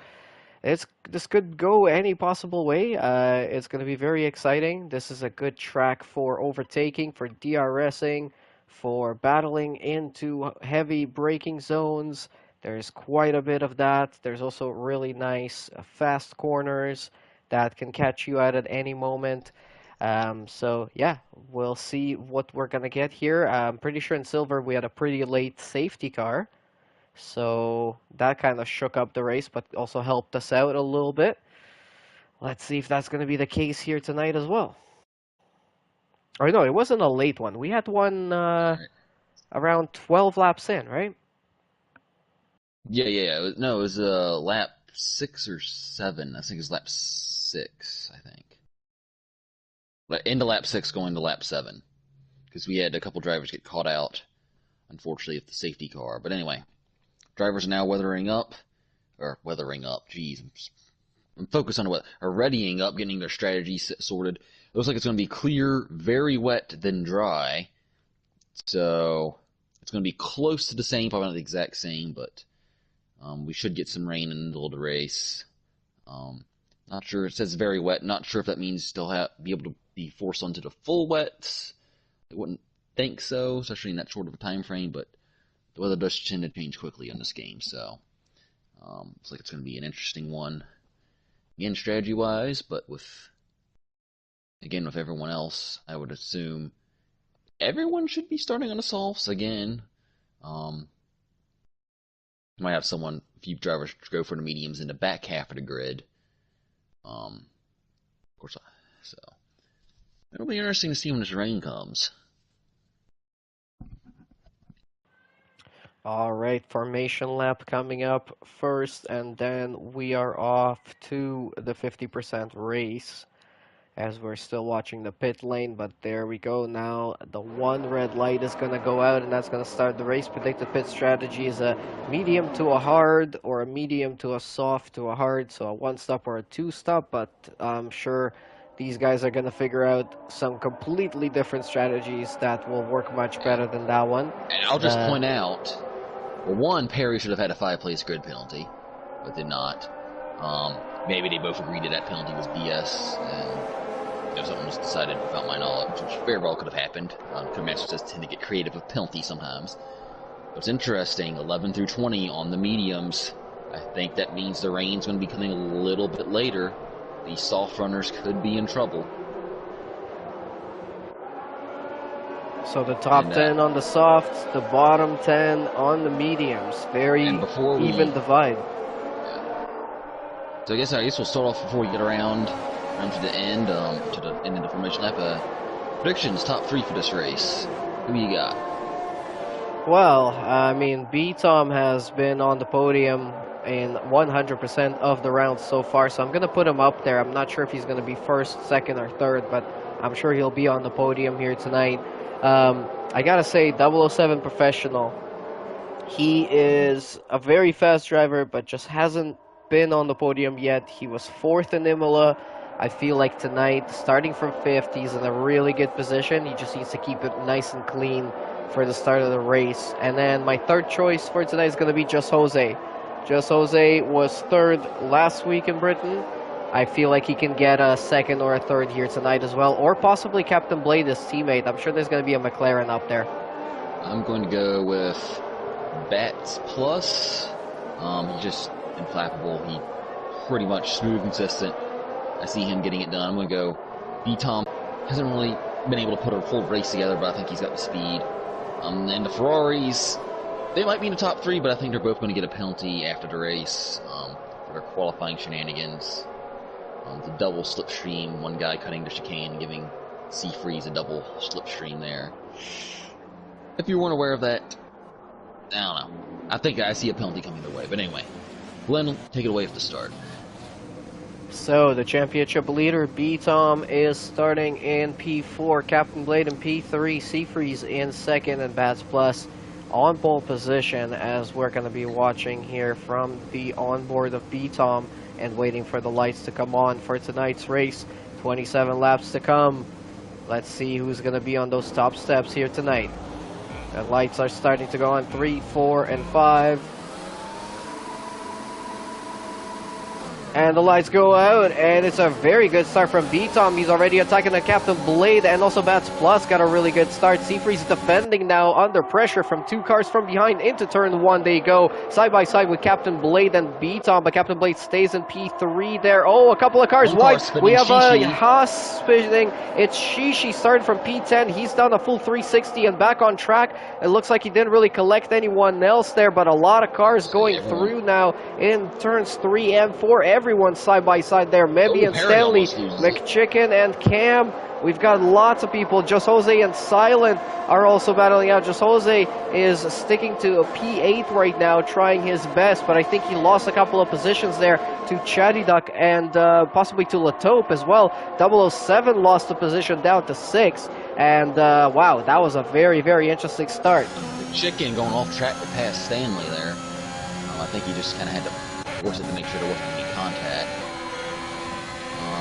this could go any possible way. It's going to be very exciting. This is a good track for overtaking, for DRSing, for battling into heavy braking zones, There's quite a bit of that. There's also really nice fast corners that can catch you out at any moment. So yeah, we'll see what we're gonna get here. I'm pretty sure in silver we had a pretty late safety car, so that kind of shook up the race, but also helped us out a little bit. Let's see if that's gonna be the case here tonight as well. Or no, it wasn't a late one. We had one All right. around 12 laps in, right? Yeah. No, it was lap 6 or 7. I think it was lap 6. I think into lap 6, going to lap 7, because we had a couple drivers get caught out, unfortunately, with the safety car. But anyway, drivers are now weathering up. Geez, I'm focused on what are readying up, getting their strategy sorted. It looks like it's going to be clear, very wet, then dry. So it's going to be close to the same, probably not the exact same, but we should get some rain in the middle of the race. Not sure. It says very wet. Not sure if that means still be able to be forced onto the full wet. I wouldn't think so, especially in that short of a time frame. But the weather does tend to change quickly in this game, so looks like it's going to be an interesting one. Again, strategy-wise, but with everyone else, I would assume everyone should be starting on the softs again. Might have a few drivers go for the mediums in the back half of the grid. Of course, so it'll be interesting to see when this rain comes. All right, formation lap coming up first, and then we are off to the 50% race as we're still watching the pit lane. But there we go. Now the one red light is going to go out, and that's going to start the race. Predicted pit strategy is a medium to a hard, or a medium to a soft to a hard, so a one stop or a two stop. But I'm sure these guys are going to figure out some completely different strategies that will work much better than that one. And I'll just point out, well, one, Perry should have had a 5-place grid penalty, but did not. Maybe they both agreed that penalty was BS, and something was decided without my knowledge, which very well could have happened. Masters does tend to get creative with penalties sometimes. But it's interesting, 11 through 20 on the mediums. I think that means the rain's going to be coming a little bit later. These soft runners could be in trouble. So the top 10 on the softs, the bottom 10 on the mediums. Very even divide. Yeah. So I guess we'll start off before we get around to the end, to the end of the formation lap. Predictions, top 3 for this race. Who you got? Well, I mean, B-Tom has been on the podium in 100% of the rounds so far, so I'm going to put him up there. I'm not sure if he's going to be first, second, or third, but I'm sure he'll be on the podium here tonight. I gotta say, 007 Professional, he is a very fast driver, but just hasn't been on the podium yet. He was 4th in Imola. I feel like tonight, starting from 5th, he's in a really good position. He just needs to keep it nice and clean for the start of the race. And then my third choice for tonight is going to be Just Jose. Just Jose was 3rd last week in Britain. I feel like he can get a 2nd or a 3rd here tonight as well, or possibly Captain Blade, his teammate. I'm sure there's going to be a McLaren up there. I'm going to go with Bats Plus. He's just implacable. He pretty much smooth, consistent. I see him getting it done. I'm going to go B-Tom. Hasn't really been able to put a full race together, but I think he's got the speed. And the Ferraris, they might be in the top 3, but I think they're both going to get a penalty after the race for their qualifying shenanigans. The double slipstream, one guy cutting the chicane, giving C-Freeze a double slipstream there. If you weren't aware of that, I don't know. I think I see a penalty coming their way. But anyway, Glenn, take it away at the start. So, the championship leader, B-Tom, is starting in P4. Captain Blade in P3. C-Freeze in 2nd, and Bats Plus on pole position, as we're going to be watching here from the onboard of B-Tom and waiting for the lights to come on for tonight's race. 27 laps to come. Let's see who's going to be on those top steps here tonight. The lights are starting to go on 3, 4, and 5. And the lights go out, and it's a very good start from B-Tom. He's already attacking the Captain Blade, and also Bats Plus got a really good start. Seafreeze defending now under pressure from 2 cars from behind into turn 1. They go side by side with Captain Blade and B-Tom, but Captain Blade stays in P3 there. Oh, a couple of cars wide. We have a Haas spinning. It's Shishi starting from P10. He's done a full 360 and back on track. It looks like he didn't really collect anyone else there, but a lot of cars going through now in turns 3 and 4. Everyone side by side there. Mebby and Stanley, McChicken and Cam. We've got lots of people. Just Jose and Silent are also battling out. Just Jose is sticking to a P8 right now, trying his best, but I think he lost a couple of positions there to Chatty Duck and possibly to Latope as well. 007 lost a position down to 6, and wow, that was a very, very interesting start. McChicken going off track to pass Stanley there. I think he just kind of had to force it to make sure there wasn't any contact.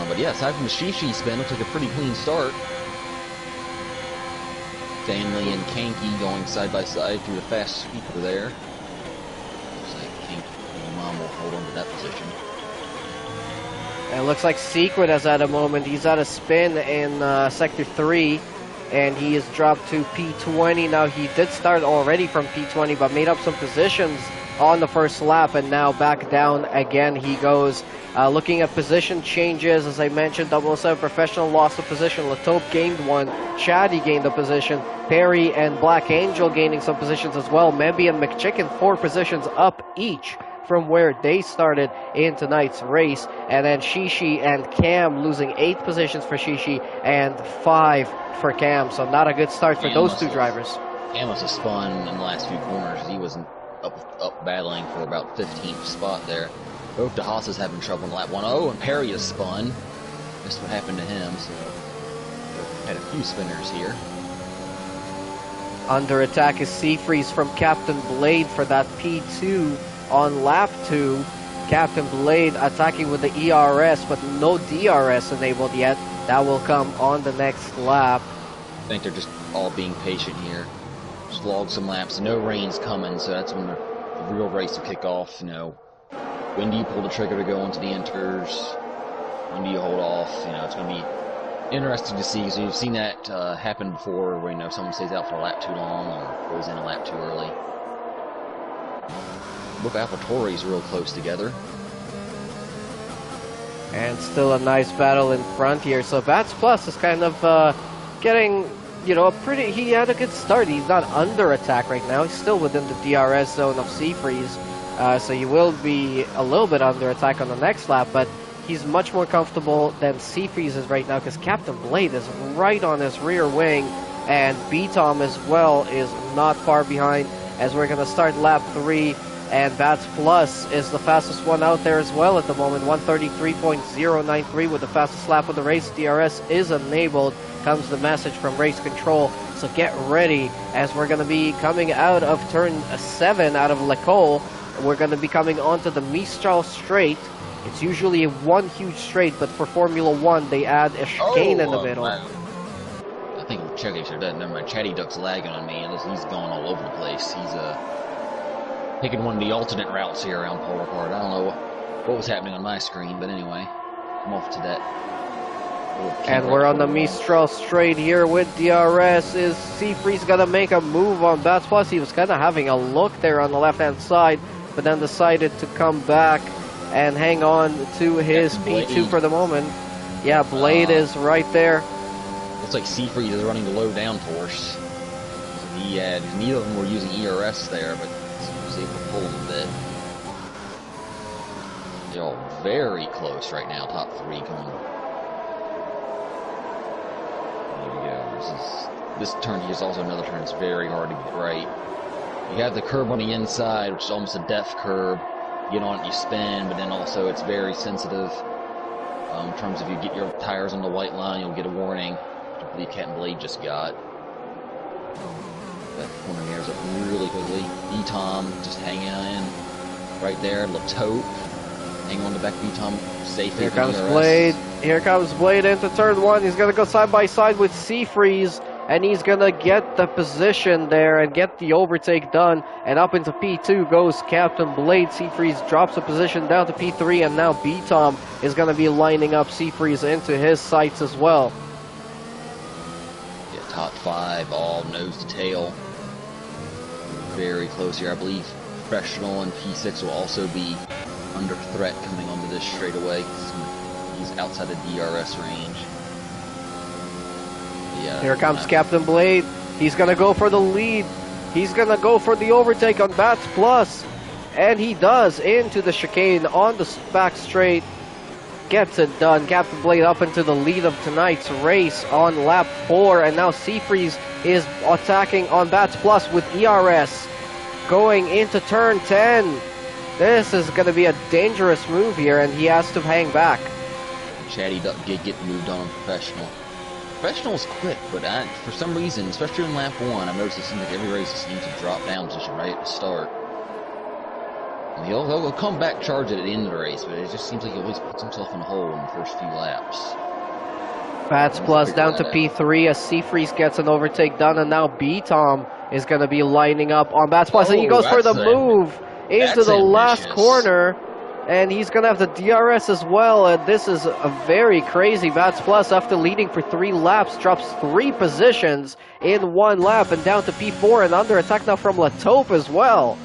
But yeah, aside from the Shishi spin, looks like a pretty clean start. Stanley and Kanky going side by side through the fast sweeper there. Looks like Kanky and Mom will hold on to that position. And it looks like Secret is at a moment. He's at a spin in Sector 3, and he is dropped to P20. Now, he did start already from P20, but made up some positions on the first lap, and now back down again he goes. Looking at position changes, as I mentioned, 007 Professional lost a position, Latope gained 1, Chatty gained a position, Perry and Black Angel gaining some positions as well, Mebby and McChicken 4 positions up each from where they started in tonight's race, and then Shishi and Cam losing 8 positions for Shishi and 5 for Cam, so not a good start for those 2 drivers. Cam must have spun in the last few corners. He wasn't up battling for about 15th spot there. Both the Haas is having trouble in lap 1. Oh, and Perry is spun. That's what happened to him, so had a few spinners here. Under attack is Seafreeze from Captain Blade for that P2 on lap 2. Captain Blade attacking with the ERS, but no DRS enabled yet. That will come on the next lap. I think they're just all being patient here. Just log some laps. No rain's coming, so that's when the real race will kick off. You know, when do you pull the trigger to go into the inters? When do you hold off? You know, it's going to be interesting to see. So you've seen that happen before, where, you know, someone stays out for a lap too long or goes in a lap too early. Both AlphaTauris real close together. And still a nice battle in front here. So Bats Plus is kind of getting, you know, he had a good start. He's not under attack right now. He's still within the DRS zone of Seafreeze. So you will be a little bit under attack on the next lap, but he's much more comfortable than Seafreeze is right now, because Captain Blade is right on his rear wing, and B-Tom as well is not far behind, as we're going to start lap 3, and Bats Plus is the fastest one out there as well at the moment, 133.093 with the fastest lap of the race. DRS is enabled, comes the message from race control, so get ready, as we're going to be coming out of turn 7 out of Lecole. We're going to be coming onto the Mistral Straight. It's usually one huge straight, but for Formula 1, they add a chicane in the middle. Man. I think Chatty should have done. Never mind. Chatty Duck's lagging on me, and he's going all over the place. He's taking one of the alternate routes here around Polar Card. I don't know what was happening on my screen, but anyway, I'm off to that. And we're on the Mistral Straight here with DRS. Is Seafreeze going to make a move on Bats Plus? He was kind of having a look there on the left-hand side, but then decided to come back and hang on to his P2 for the moment. Yeah, Blade is right there. Looks like Seafreeze is running the low downforce. Neither of them were using ERS there, but he was able to pull them a bit. They're all very close right now, top 3 going. There we go. This turn here is also another turn that's very hard to get right. You have the curb on the inside, which is almost a death curb. You get on it, you spin, but then also it's very sensitive. In terms of, you get your tires on the white line, you'll get a warning, which I believe Captain Blade just got. That corner mirrors up really quickly. B-Tom just hanging in right there. Latope hang on to back B-Tom safely. Here comes Blade. Here comes Blade into turn 1. He's going to go side by side with Seafreeze. and he's gonna get the position there and get the overtake done. And up into P2 goes Captain Blade. Seafreeze drops a position down to P3, and now B-Tom is gonna be lining up Seafreeze into his sights as well. Yeah, top 5, all nose to tail. Very close here, I believe. Professional and P6 will also be under threat coming onto this straightaway. He's outside the DRS range. Yeah, here comes Captain Blade. He's gonna go for the lead. He's gonna go for the overtake on Bats Plus. And he does into the chicane on the back straight. Gets it done. Captain Blade up into the lead of tonight's race on lap 4. And now Seafreeze is attacking on Bats Plus with ERS. Going into turn 10. This is going to be a dangerous move here, and he has to hang back. Chatty Duck did get moved on Professional. Professional's quick, but for some reason, especially in lap 1, I've noticed it seems like every race he seems to drop down position right at the start. And he'll come back charge at the end of the race, but it just seems like he always puts himself in a hole in the first few laps. Bats Plus down to P3 as Seafreeze gets an overtake done, and now B-Tom is going to be lining up on Bats Plus, and he goes for the move into the last corner, and he's going to have the DRS as well. And this is a very crazy. Bats Plus, after leading for 3 laps, drops 3 positions in 1 lap and down to P4, and under attack now from Latope as well.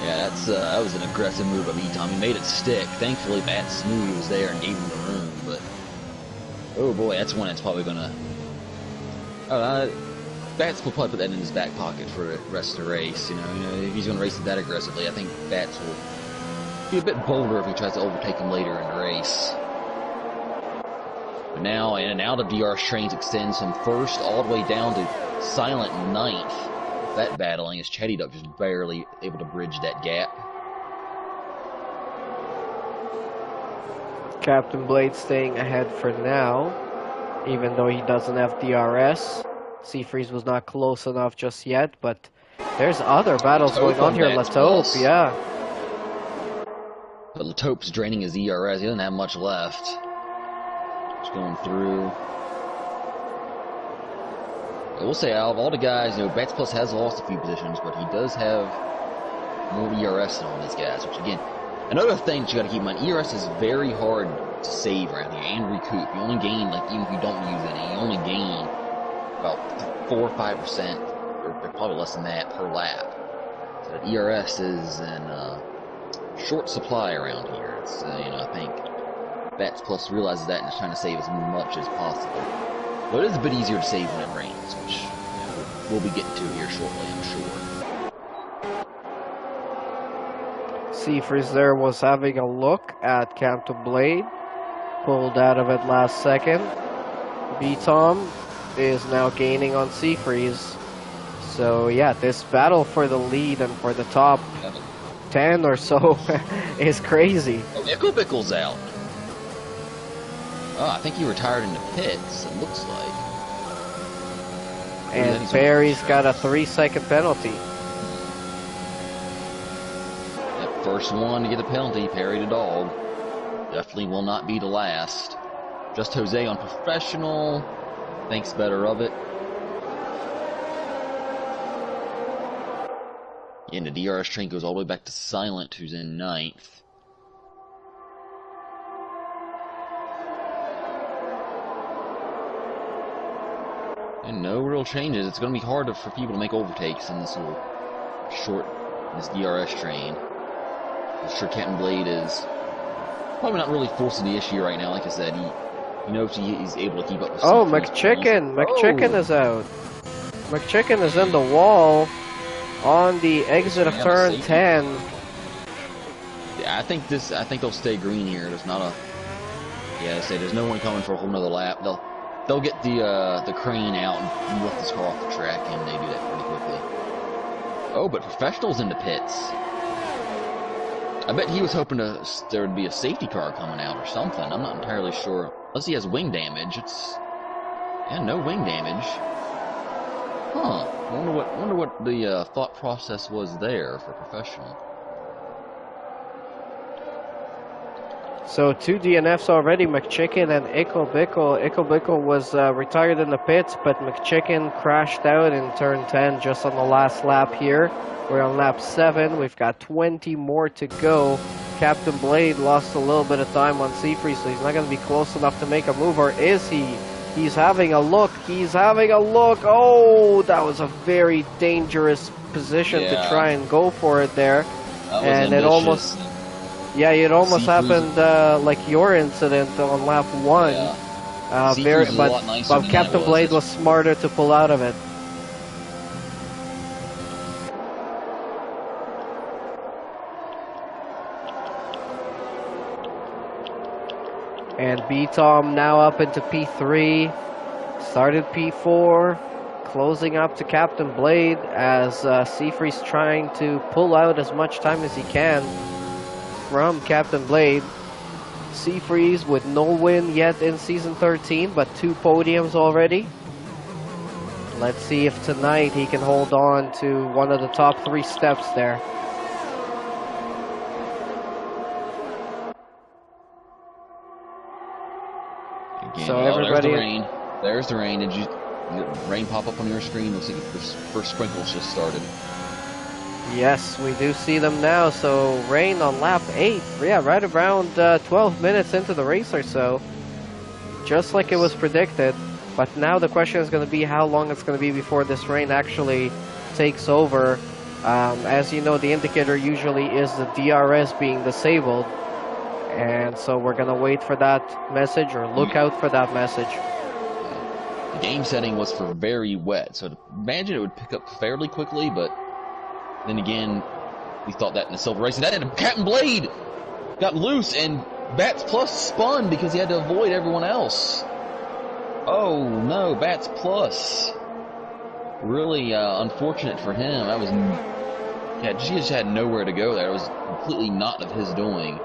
Yeah, that was an aggressive move by B-Tom. He made it stick. Thankfully, Bat Smooth was there and gave him the room, but oh boy, that's one that's probably gonna. Bats will probably put that in his back pocket for the rest of the race. You know, if he's going to race it that aggressively, I think Bats will be a bit bolder if he tries to overtake him later in the race. But now the DRS trains extends from first all the way down to silent 9th. That battling as Chatty Duck just barely able to bridge that gap. Captain Blade staying ahead for now, even though he doesn't have DRS. Seafreeze was not close enough just yet, but there's other battles going on here. Latope, yeah. But Latope's draining his ERS. He doesn't have much left. Just going through. I will say, out of all the guys, Bats Plus has lost a few positions, but he does have more ERS than all these guys, which again, another thing that you gotta keep in mind, ERS is very hard to save around here and recoup. You only gain, even if you don't use any, you only gain about 4 or 5%, or probably less than that, per lap. So that ERS is in short supply around here. It's, I think Bats Plus realizes that and is trying to save as much as possible. But it is a bit easier to save when it rains, which we'll be getting to here shortly, I'm sure. Seafreeze there was having a look at Captain Blade. Pulled out of it last second. B-Tom is now gaining on Seafreeze. So yeah, this battle for the lead and for the top 10 or so is crazy. Oh, Echo Pickle's out. Oh, I think he retired in the pits, it looks like. And Barry's got a 3-second penalty. Yep, first one to get a penalty, Perry the dog. Definitely will not be the last. Just Jose on Professional. Thinks better of it. Yeah, and the DRS train goes all the way back to Silent, who's in 9th. And no real changes. It's going to be hard for people to make overtakes in this little this DRS train. I'm sure Captain Blade is probably not really forcing the issue right now. Like I said, he knows he's able to keep up with. Oh, McChicken! McChicken is out. McChicken is in the wall on the exit of turn 10. Yeah, I think they'll stay green here. There's not a. Yeah, I say there's no one coming for a whole nother lap. They'll get the crane out and lift this car off the track, and they do that pretty quickly. Oh, but Professional's in the pits. I bet he was hoping there would be a safety car coming out or something. I'm not entirely sure. Unless he has wing damage. Yeah, no wing damage. Huh. I wonder what the thought process was there for Professional. So 2 DNFs already, McChicken and Ickel-Bickle. Ickel-Bickle was retired in the pits, but McChicken crashed out in turn 10 just on the last lap here. We're on lap 7. We've got 20 more to go. Captain Blade lost a little bit of time on Seafree, so he's not going to be close enough to make a move, or is he? He's having a look. He's having a look. Oh, that was a very dangerous position to try and go for it there. And ambitious. it almost... Yeah, it almost happened like your incident on lap 1. Yeah. But Captain Blade was smarter to pull out of it. And B-Tom now up into P3, started P4, closing up to Captain Blade as Seafree's trying to pull out as much time as he can from Captain Blade. Seafreeze with no win yet in Season 13, but 2 podiums already. Let's see if tonight he can hold on to one of the top 3 steps there. Again, so everybody... There's the rain. Did the rain pop up on your screen? Looks like the first sprinkles just started. Yes, we do see them now. So rain on lap 8. Yeah, right around 12 minutes into the race or so. Just like it was predicted. But now the question is going to be how long it's going to be before this rain actually takes over. As you know, the indicator usually is the DRS being disabled. And so we're going to wait for that message, or look out for that message. The game setting was for very wet, so to imagine it would pick up fairly quickly, but then again, we thought that in the silver race, and that ended up Captain Blade got loose, and Bats Plus spun because he had to avoid everyone else. Oh no, Bats Plus. Really unfortunate for him. That was, he just had nowhere to go there. It was completely not of his doing.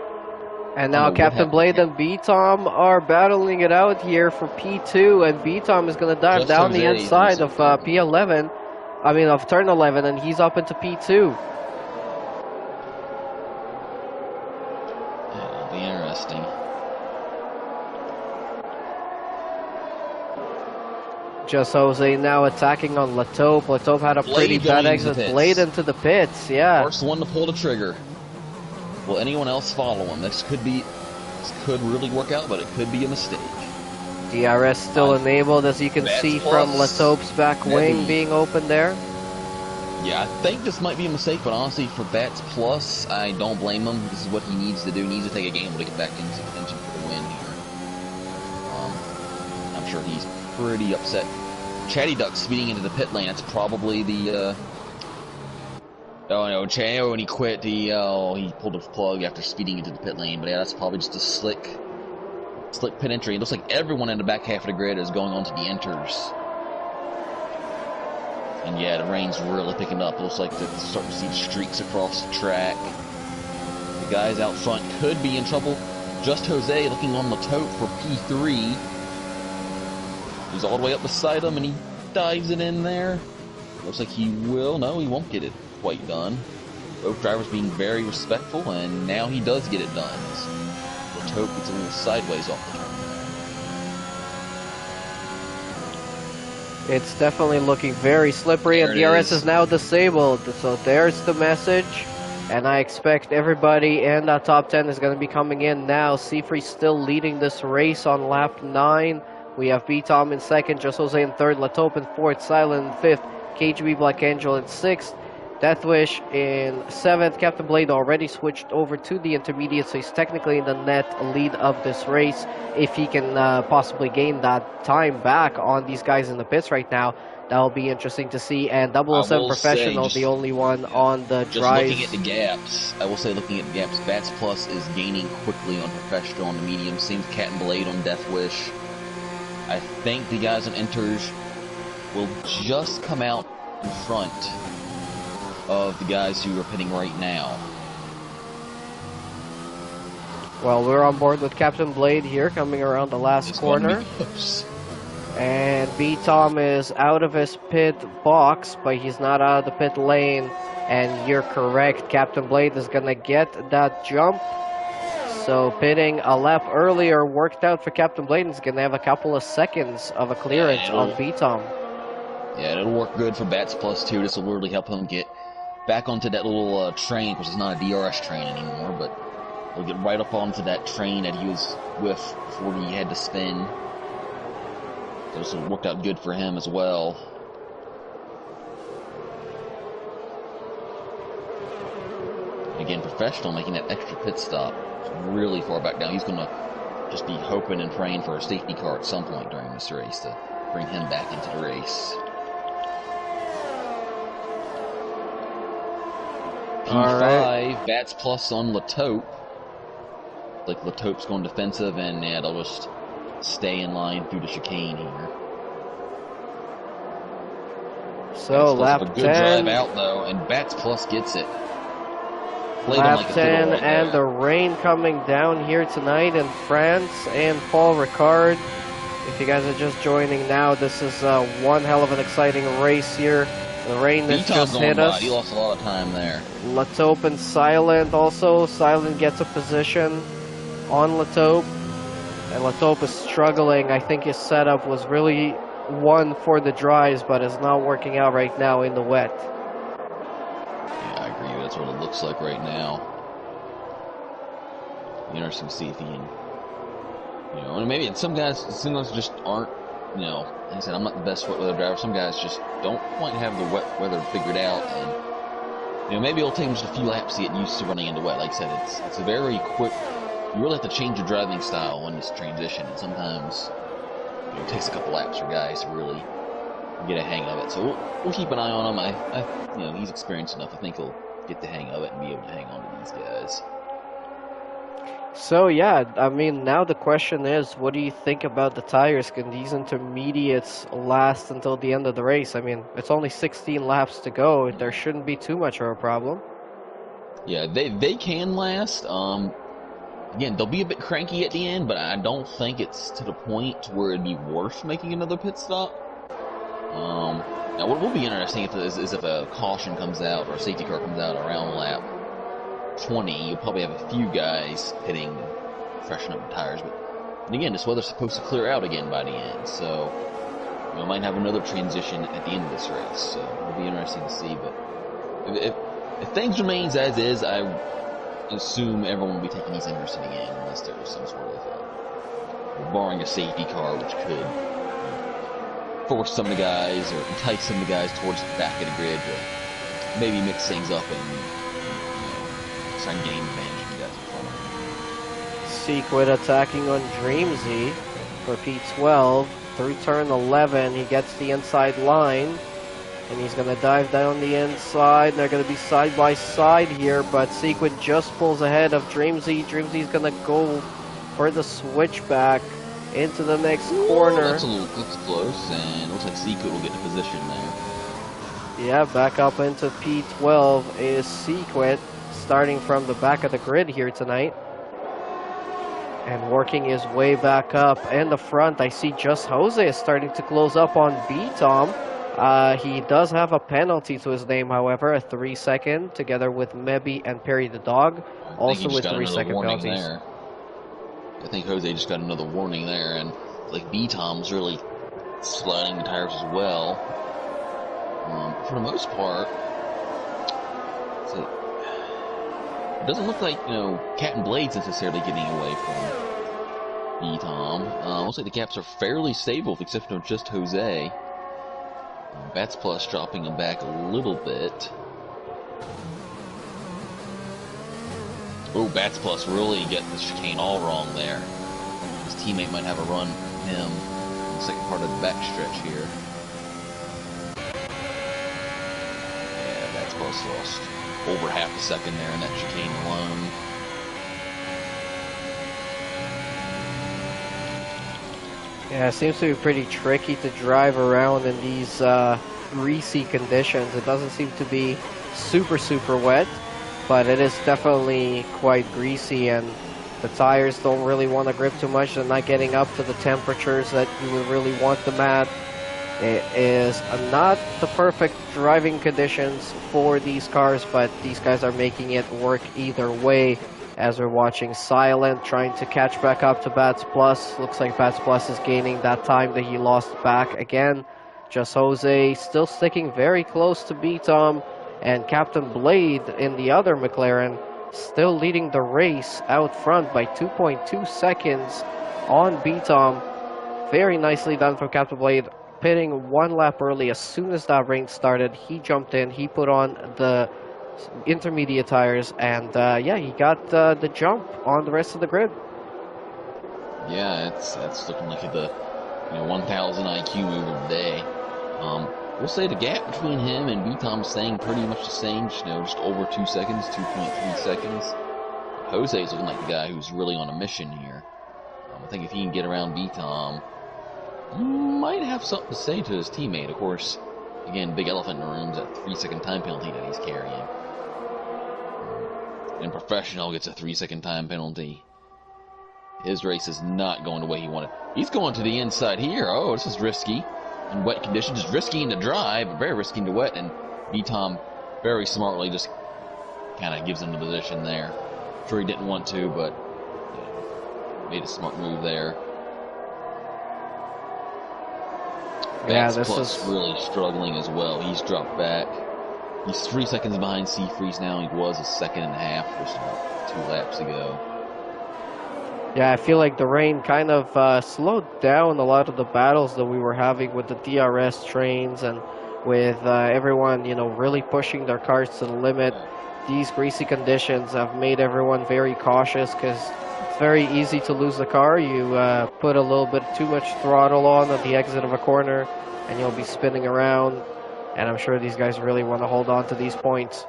And now Captain Blade and B-Tom are battling it out here for P2, and B-Tom is going to dive down the inside of P11. I mean, of turn 11, and he's up into P2. That'll be interesting. Just Jose now attacking on Latope. Latope had a pretty bad exit. Blade into the pits, yeah. First one to pull the trigger. Will anyone else follow him? This could really work out, but it could be a mistake. DRS still enabled, as you can see from Latope's back wing being open there. Yeah, I think this might be a mistake, but honestly, for Bats Plus, I don't blame him. This is what he needs to do. He needs to take a gamble to get back into contention for the win here. I'm sure he's pretty upset. Chatty Duck speeding into the pit lane. That's probably the... Oh no, when he quit, he pulled a plug after speeding into the pit lane. But yeah, that's probably just a slick pit entry. It looks like everyone in the back half of the grid is going on to the enters. And yeah, the rain's really picking up. It looks like they're starting to see streaks across the track. The guys out front could be in trouble. Just Jose looking on the tote for P3. He's all the way up beside him, and he dives it in there. Looks like he will. No, he won't get it quite done. Both drivers being very respectful, and now he does get it done. Latope gets a little sideways off the turn. It's definitely looking very slippery, and DRS is now disabled. So there's the message, and I expect everybody in that top 10 is going to be coming in now. Seafree still leading this race on lap 9. We have B-Tom in second, Just Jose in third, Latope in fourth, Silent in fifth, KGB Black Angel in sixth, Deathwish in 7th. Captain Blade already switched over to the intermediate, so he's technically in the net lead of this race. If he can possibly gain that time back on these guys in the pits right now, that'll be interesting to see. And 007 Professional, the only one on the drive. Looking at the gaps, I will say looking at the gaps, Bats Plus is gaining quickly on Professional on the medium. Same with Captain Blade on Deathwish. I think the guys on enters will just come out in front of the guys who are pitting right now. Well, we're on board with Captain Blade here, coming around the last corner. And B-Tom is out of his pit box, but he's not out of the pit lane. And you're correct, Captain Blade is going to get that jump. So pitting a lap earlier worked out for Captain Bladen's going to have a couple of seconds of a clearance on B-Tom. Yeah, it'll work good for Bats Plus too. This will really help him get back onto that little train, which is not a DRS train anymore, but he'll get right up onto that train that he was with before he had to spin. So this will work out good for him as well. Again, Professional making that extra pit stop really far back down. He's going to just be hoping and praying for a safety car at some point during this race to bring him back into the race. P5, right. Bats Plus on Latope. Like Latope's going defensive, and yeah, they'll just stay in line through the chicane here. So lap a good 10. Drive out though, and Bats Plus gets it. Lap 10 right and the rain coming down here tonight in France and Paul Ricard. If you guys are just joining now, this is one hell of an exciting race here. The rain that just hit us. He lost a lot of time there. Latope and Silent also. Silent gets a position on Latope. And Latope is struggling. I think his setup was really one for the dries, but is not working out right now in the wet. Yeah, I agree. That's what it looks like right now. Interesting to see if he can, and maybe some guys just aren't, like I said, I'm not the best wet weather driver. Some guys just don't quite have the wet weather figured out, and maybe it'll take them just a few laps to get used to running into wet. Like I said, it's a very quick. You really have to change your driving style in this transition, and sometimes it takes a couple laps for guys to really get a hang of it. So we'll keep an eye on him. He's experienced enough. I think he'll get the hang of it and be able to hang on to these guys. So yeah, I mean, now the question is, what do you think about the tires? Can these intermediates last until the end of the race? I mean, it's only 16 laps to go. There shouldn't be too much of a problem. Yeah, they can last. Again, they'll be a bit cranky at the end, but I don't think it's to the point where it'd be worth making another pit stop. Now, what will be interesting is if a caution comes out or a safety car comes out around lap 20, you'll probably have a few guys hitting to freshen up the tires. But again, this weather's supposed to clear out again by the end, so we might have another transition at the end of this race. So it'll be interesting to see. But if things remains as is, I assume everyone will be taking these Henderson again, unless there was some sort of barring a safety car, which could force some of the guys or entice some of the guys towards the back of the grid to maybe mix things up and try and gain advantage of the guys in front of them. Sequid attacking on Dreamzy for P12 through turn 11. He gets the inside line. And he's going to dive down the inside. They're going to be side by side here, but Sequid just pulls ahead of Dreamzy. Dreamzy's going to go for the switchback into the next corner. That's close, and looks like Sequid will get the position there. Yeah, back up into P12 is Sequid, starting from the back of the grid here tonight. And working his way back up. In the front, I see Just Jose is starting to close up on B-Tom. He does have a penalty to his name, however, a 3-second, together with Mebi and Perry the dog, also with 3-second penalties. There. I think Jose just got another warning there, and like B-Tom's really sliding the tires as well. For the most part, it doesn't look like Captain Blade's necessarily getting away from B-Tom. Looks like the caps are fairly stable, with the exception of Just Jose. Bats Plus dropping him back a little bit. Oh, Bats Plus really getting the chicane all wrong there. His teammate might have a run him in the second part of the backstretch here. Yeah, Bats Plus lost over half a second there in that chicane alone. Yeah, it seems to be pretty tricky to drive around in these greasy conditions. It doesn't seem to be super wet, but it is definitely quite greasy, and the tires don't really want to grip too much. They're not getting up to the temperatures that you would really want them at. It is not the perfect driving conditions for these cars, but these guys are making it work either way. as we're watching Silent trying to catch back up to Bats Plus. Looks like Bats Plus is gaining that time that he lost back again. Just Jose still sticking very close to B-Tom, and Captain Blade in the other McLaren still leading the race out front by 2.2 seconds on B-Tom. Very nicely done from Captain Blade, pitting one lap early. As soon as that rain started, he jumped in, he put on the intermediate tires, and yeah, he got the jump on the rest of the grid. Yeah, that's looking like the 1,000 IQ move of the day. We'll say the gap between him and B-Tom staying pretty much the same, just over 2 seconds, 2.3 seconds. Jose is looking like the guy who's really on a mission here. I think if he can get around B-Tom, he might have something to say to his teammate. Of course, again, big elephant in the room is that 3-second time penalty that he's carrying. And Professional gets a 3-second time penalty. His race is not going the way he wanted. He's going to the inside here. Oh, this is risky. In wet conditions, just risky in the dry, but very risky in the wet. And B-Tom very smartly just kind of gives him the position there. I'm sure he didn't want to, but made a smart move there. Yeah, Bats this Plus is really struggling as well. He's dropped back. He's 3 seconds behind Seafreeze now. He was a second and a half just about 2 laps ago. Yeah, I feel like the rain kind of slowed down a lot of the battles that we were having with the DRS trains and with everyone, really pushing their cars to the limit. These greasy conditions have made everyone very cautious because it's very easy to lose the car. You put a little bit too much throttle on at the exit of a corner and you'll be spinning around. And I'm sure these guys really want to hold on to these points.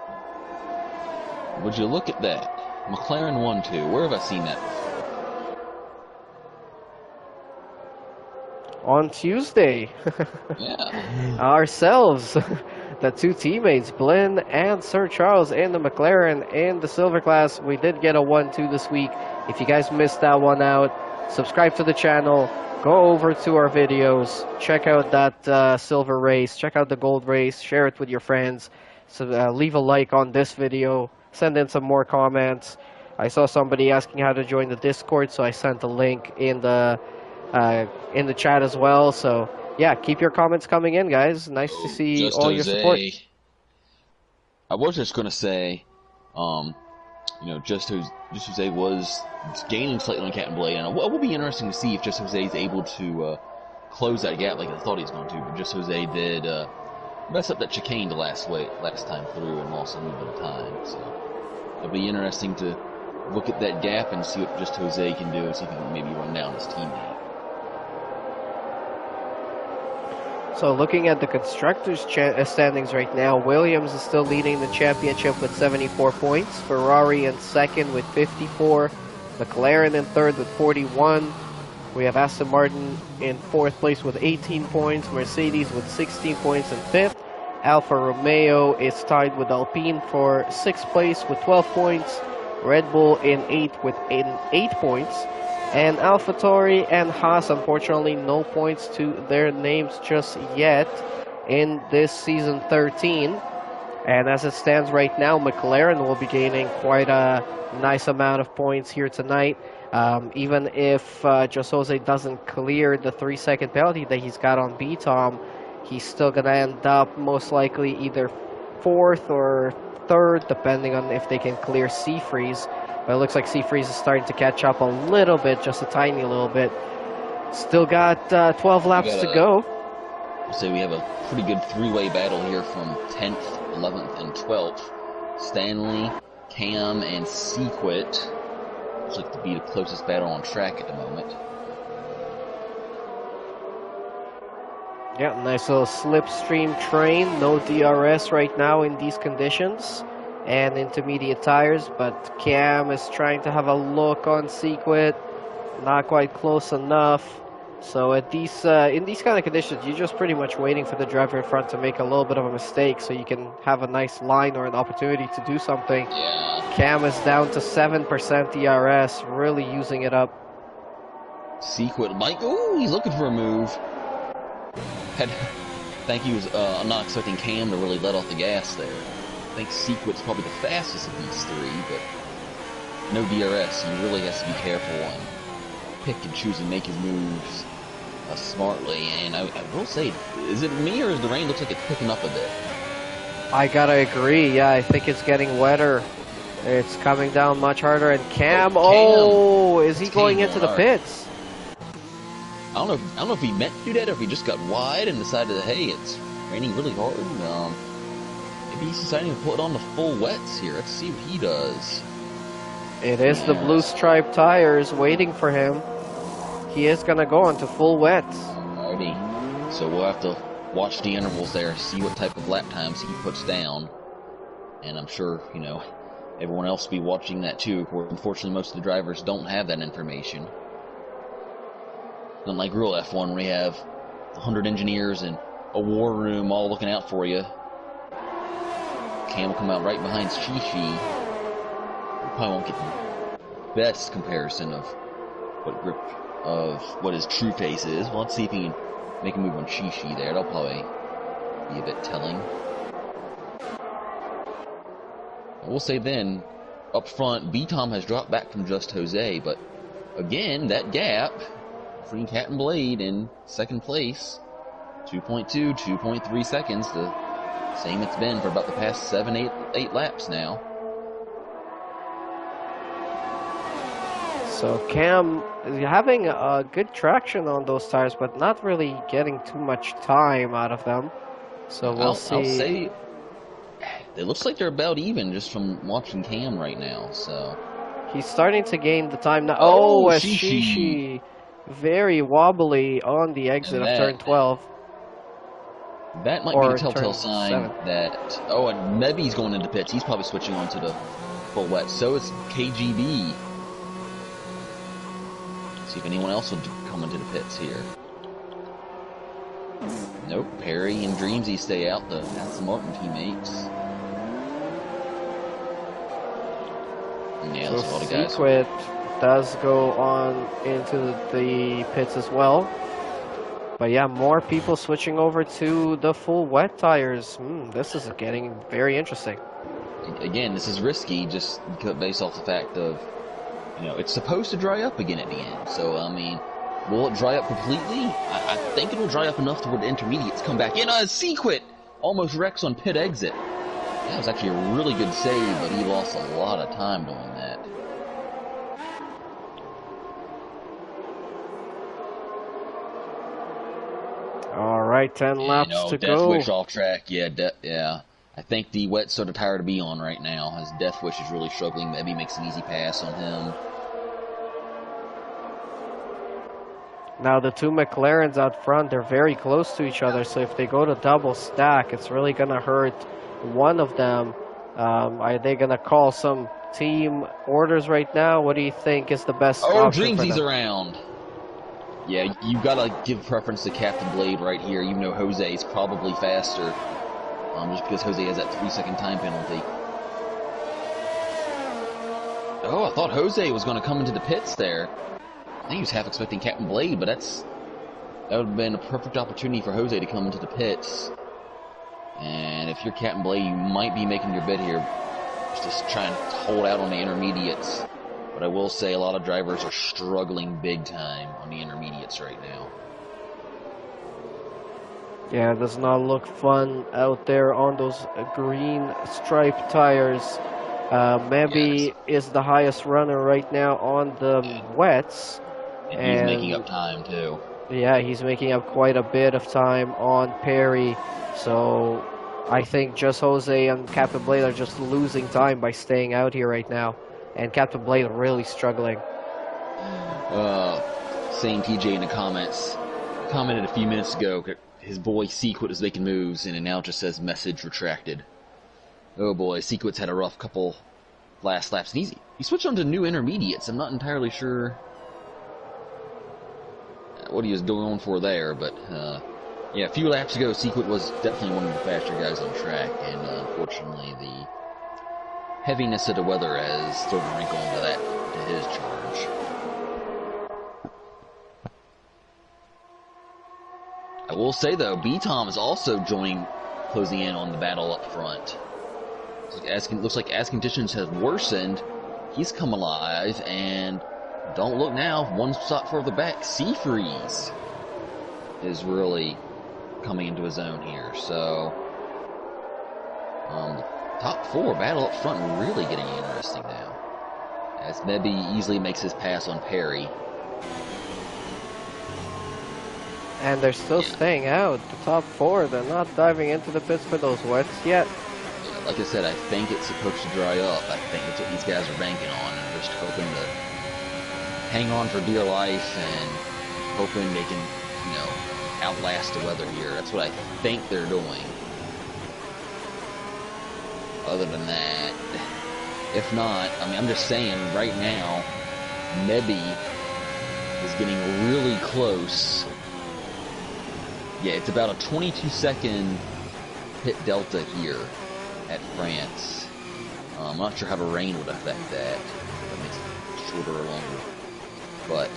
Would you look at that? McLaren 1-2. Where have I seen that before? On Tuesday, Yeah. ourselves, the two teammates, Blinn and Sir Charles in the McLaren in the silver class. We did get a 1-2 this week. If you guys missed that one out, subscribe to the channel, go over to our videos, check out that silver race, check out the gold race, share it with your friends. So leave a like on this video, send in some more comments. I saw somebody asking how to join the Discord, so I sent a link in the chat as well. So yeah, keep your comments coming in, guys. Nice to see all your support. I was just gonna say, Just Jose was gaining slightly on Captain Blade, and it will be interesting to see if Just Jose is able to close that gap like I thought he was going to. But Just Jose did mess up that chicane the last time through and lost a little bit of time. So it'll be interesting to look at that gap and see what Just Jose can do, and see if he can maybe run down his teammate. So looking at the constructors standings right now, Williams is still leading the championship with 74 points. Ferrari in second with 54. McLaren in third with 41. We have Aston Martin in fourth place with 18 points. Mercedes with 16 points in fifth. Alfa Romeo is tied with Alpine for sixth place with 12 points. Red Bull in eighth with 8 points. And AlphaTauri and Haas, unfortunately, no points to their names just yet in this season 13. And as it stands right now, McLaren will be gaining quite a nice amount of points here tonight. Even if Just Jose doesn't clear the 3-second penalty that he's got on B-Tom, he's still going to end up most likely either fourth or third, depending on if they can clear Seafreeze. But it looks like Seafreeze is starting to catch up a little bit, just a tiny little bit. Still got 12 laps to go. I'll say we have a pretty good three-way battle here from 10th, 11th, and 12th. Stanley, Cam, and Sequit. Looks like to be the closest battle on track at the moment. Yeah, nice little slipstream train. No DRS right now in these conditions. And intermediate tires, but Cam is trying to have a look on Sequit. Not quite close enough. So at these in these kind of conditions, you're just pretty much waiting for the driver in front to make a little bit of a mistake so you can have a nice line or an opportunity to do something. Yeah. Cam is down to 7% DRS, really using it up. Sequit, he's looking for a move. I think he was I'm not expecting Cam to really let off the gas there. I think Sequit's probably the fastest of these three, but no DRS. He really has to be careful and pick and choose and make his moves smartly. And I will say, is it me or is the rain looks like it's picking up a bit? I gotta agree. Yeah, I think it's getting wetter. It's coming down much harder. And Cam, is he going into the pits? I don't know if he meant to do that or if he just got wide and decided that, hey, it's raining really hard. Maybe he's deciding to put on the full wets here. Let's see what he does. It is the blue striped tires waiting for him. He is going to go into full wets. Alrighty. So we'll have to watch the intervals there, see what type of lap times he puts down. And I'm sure, you know, everyone else will be watching that too. Unfortunately, most of the drivers don't have that information. Unlike real F1, where we have 100 engineers and a war room all looking out for you. Cam will come out right behind Shishi. We probably won't get the best comparison of what his true face is. Well, let's see if he can make a move on Shishi there. That'll probably be a bit telling. I will say then, up front, B-Tom has dropped back from just Jose, but again, that gap between Cat and Blade in second place, 2.2, 2.3 seconds, the same it's been for about the past 8 laps now. So Cam is having a good traction on those tires, but not really getting too much time out of them. So we'll see. I'll say it looks like they're about even just from watching Cam right now. So he's starting to gain the time now. Shishi very wobbly on the exit of turn 12. That might be a telltale sign that, and Nebi's going into pits. He's probably switching on to the full wet. So is KGB. See if anyone else will come into the pits here. Nope, Perry and Dreamsy stay out, the Aston Martin teammates. Yeah, so there's a lot of guys. Secret does go on into the pits as well. But yeah, more people switching over to the full wet tires. This is getting very interesting. Again, this is risky just based off the fact of, you know, it's supposed to dry up again at the end. So, I mean, will it dry up completely? I think it will dry up enough to where the intermediates come back in. Sequit almost wrecks on pit exit. That was actually a really good save, but he lost a lot of time doing that. All right, 10 laps to Death go. Wish off track. Yeah. I think the wet's sort of tire to be on right now, as Death Wish is really struggling. Maybe makes an easy pass on him. Now the two McLarens out front, they're very close to each other, so if they go to double stack, it's really going to hurt one of them. Are they going to call some team orders right now? What do you think is the best option for them? Dreamsy's around. Yeah, you got to give preference to Captain Blade right here, even though Jose is probably faster. Just because Jose has that 3-second time penalty. I thought Jose was going to come into the pits there. I think he was half expecting Captain Blade, but that would have been a perfect opportunity for Jose to come into the pits. And if you're Captain Blade, you might be making your bid here. Just trying to hold out on the intermediates. But I will say a lot of drivers are struggling big time on the intermediates right now. Yeah, it does not look fun out there on those green striped tires. Maybe is the highest runner right now on the wets. And he's making up time too. Yeah, he's making up quite a bit of time on Perry. So I think just Jose and Captain Blade are just losing time by staying out here right now. And Captain Blade really struggling. Saying TJ in the comments, commented a few minutes ago, his boy Sequit is making moves, and it now just says message retracted. Oh boy, Sequit's had a rough couple last laps. And he switched on to new intermediates. I'm not entirely sure what he was going for there, but yeah, a few laps ago, Sequit was definitely one of the faster guys on track, and unfortunately, the heaviness of the weather has thrown a wrinkle into his charge. I will say though, B-Tom is also closing in on the battle up front. Looks like as conditions have worsened, he's come alive, and don't look now, one stop further back, Seafreeze is really coming into his own here. So, top 4 battle up front really getting interesting now, as Mebby easily makes his pass on Perry. And they're still staying out. The top 4, they're not diving into the pits for those wets yet. Like I said, I think it's supposed to dry up. I think that's what these guys are banking on, and just hoping to hang on for dear life and hoping they can, outlast the weather here. That's what I think they're doing. Other than that, if not, I'm just saying right now, Mebby is getting really close. Yeah, it's about a 22-second pit delta here at France. I'm not sure how the rain would affect that. That makes it shorter or longer. But,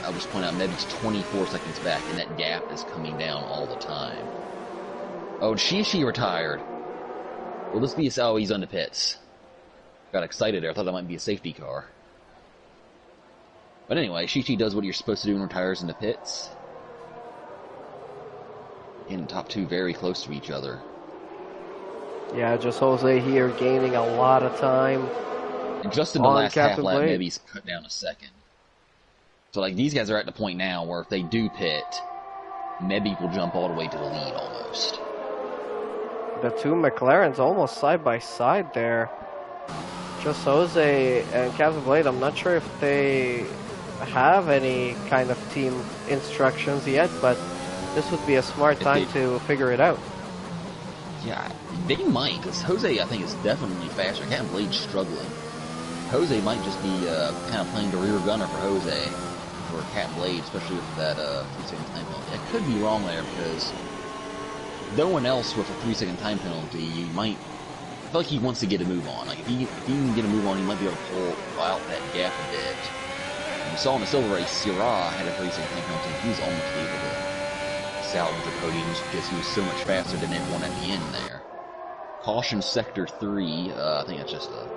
I was pointing out, Mebby's 24 seconds back, and that gap is coming down all the time. Oh, she retired. Will this be oh, he's on the pits. Got excited there. I thought that might be a safety car. But anyway, Shishi does what you're supposed to do and retires in the pits. And top 2 very close to each other. Yeah, just Jose here gaining a lot of time. And just in the last half lap, Mebby's cut down a second. So, these guys are at the point now where if they do pit, Mebby will jump all the way to the lead almost. The 2 McLarens almost side by side there. Just Jose and Captain Blade, I'm not sure if they have any kind of team instructions yet, but this would be a smart time to figure it out. Yeah, they might, because Jose, I think, is definitely faster. Captain Blade's struggling. Jose might just be kind of playing the rear gunner for Jose, or Captain Blade, especially with that 3-second time penalty. I could be wrong there, because no one else with a 3-second time penalty might... I feel like he wants to get a move on. If he can get a move on, he might be able to pull out that gap a bit. And we saw in the silver race, Syrah had a 3-second time penalty. He was almost able to salvage the podium because he was so much faster than everyone at the end there. Caution sector 3, I think it's just a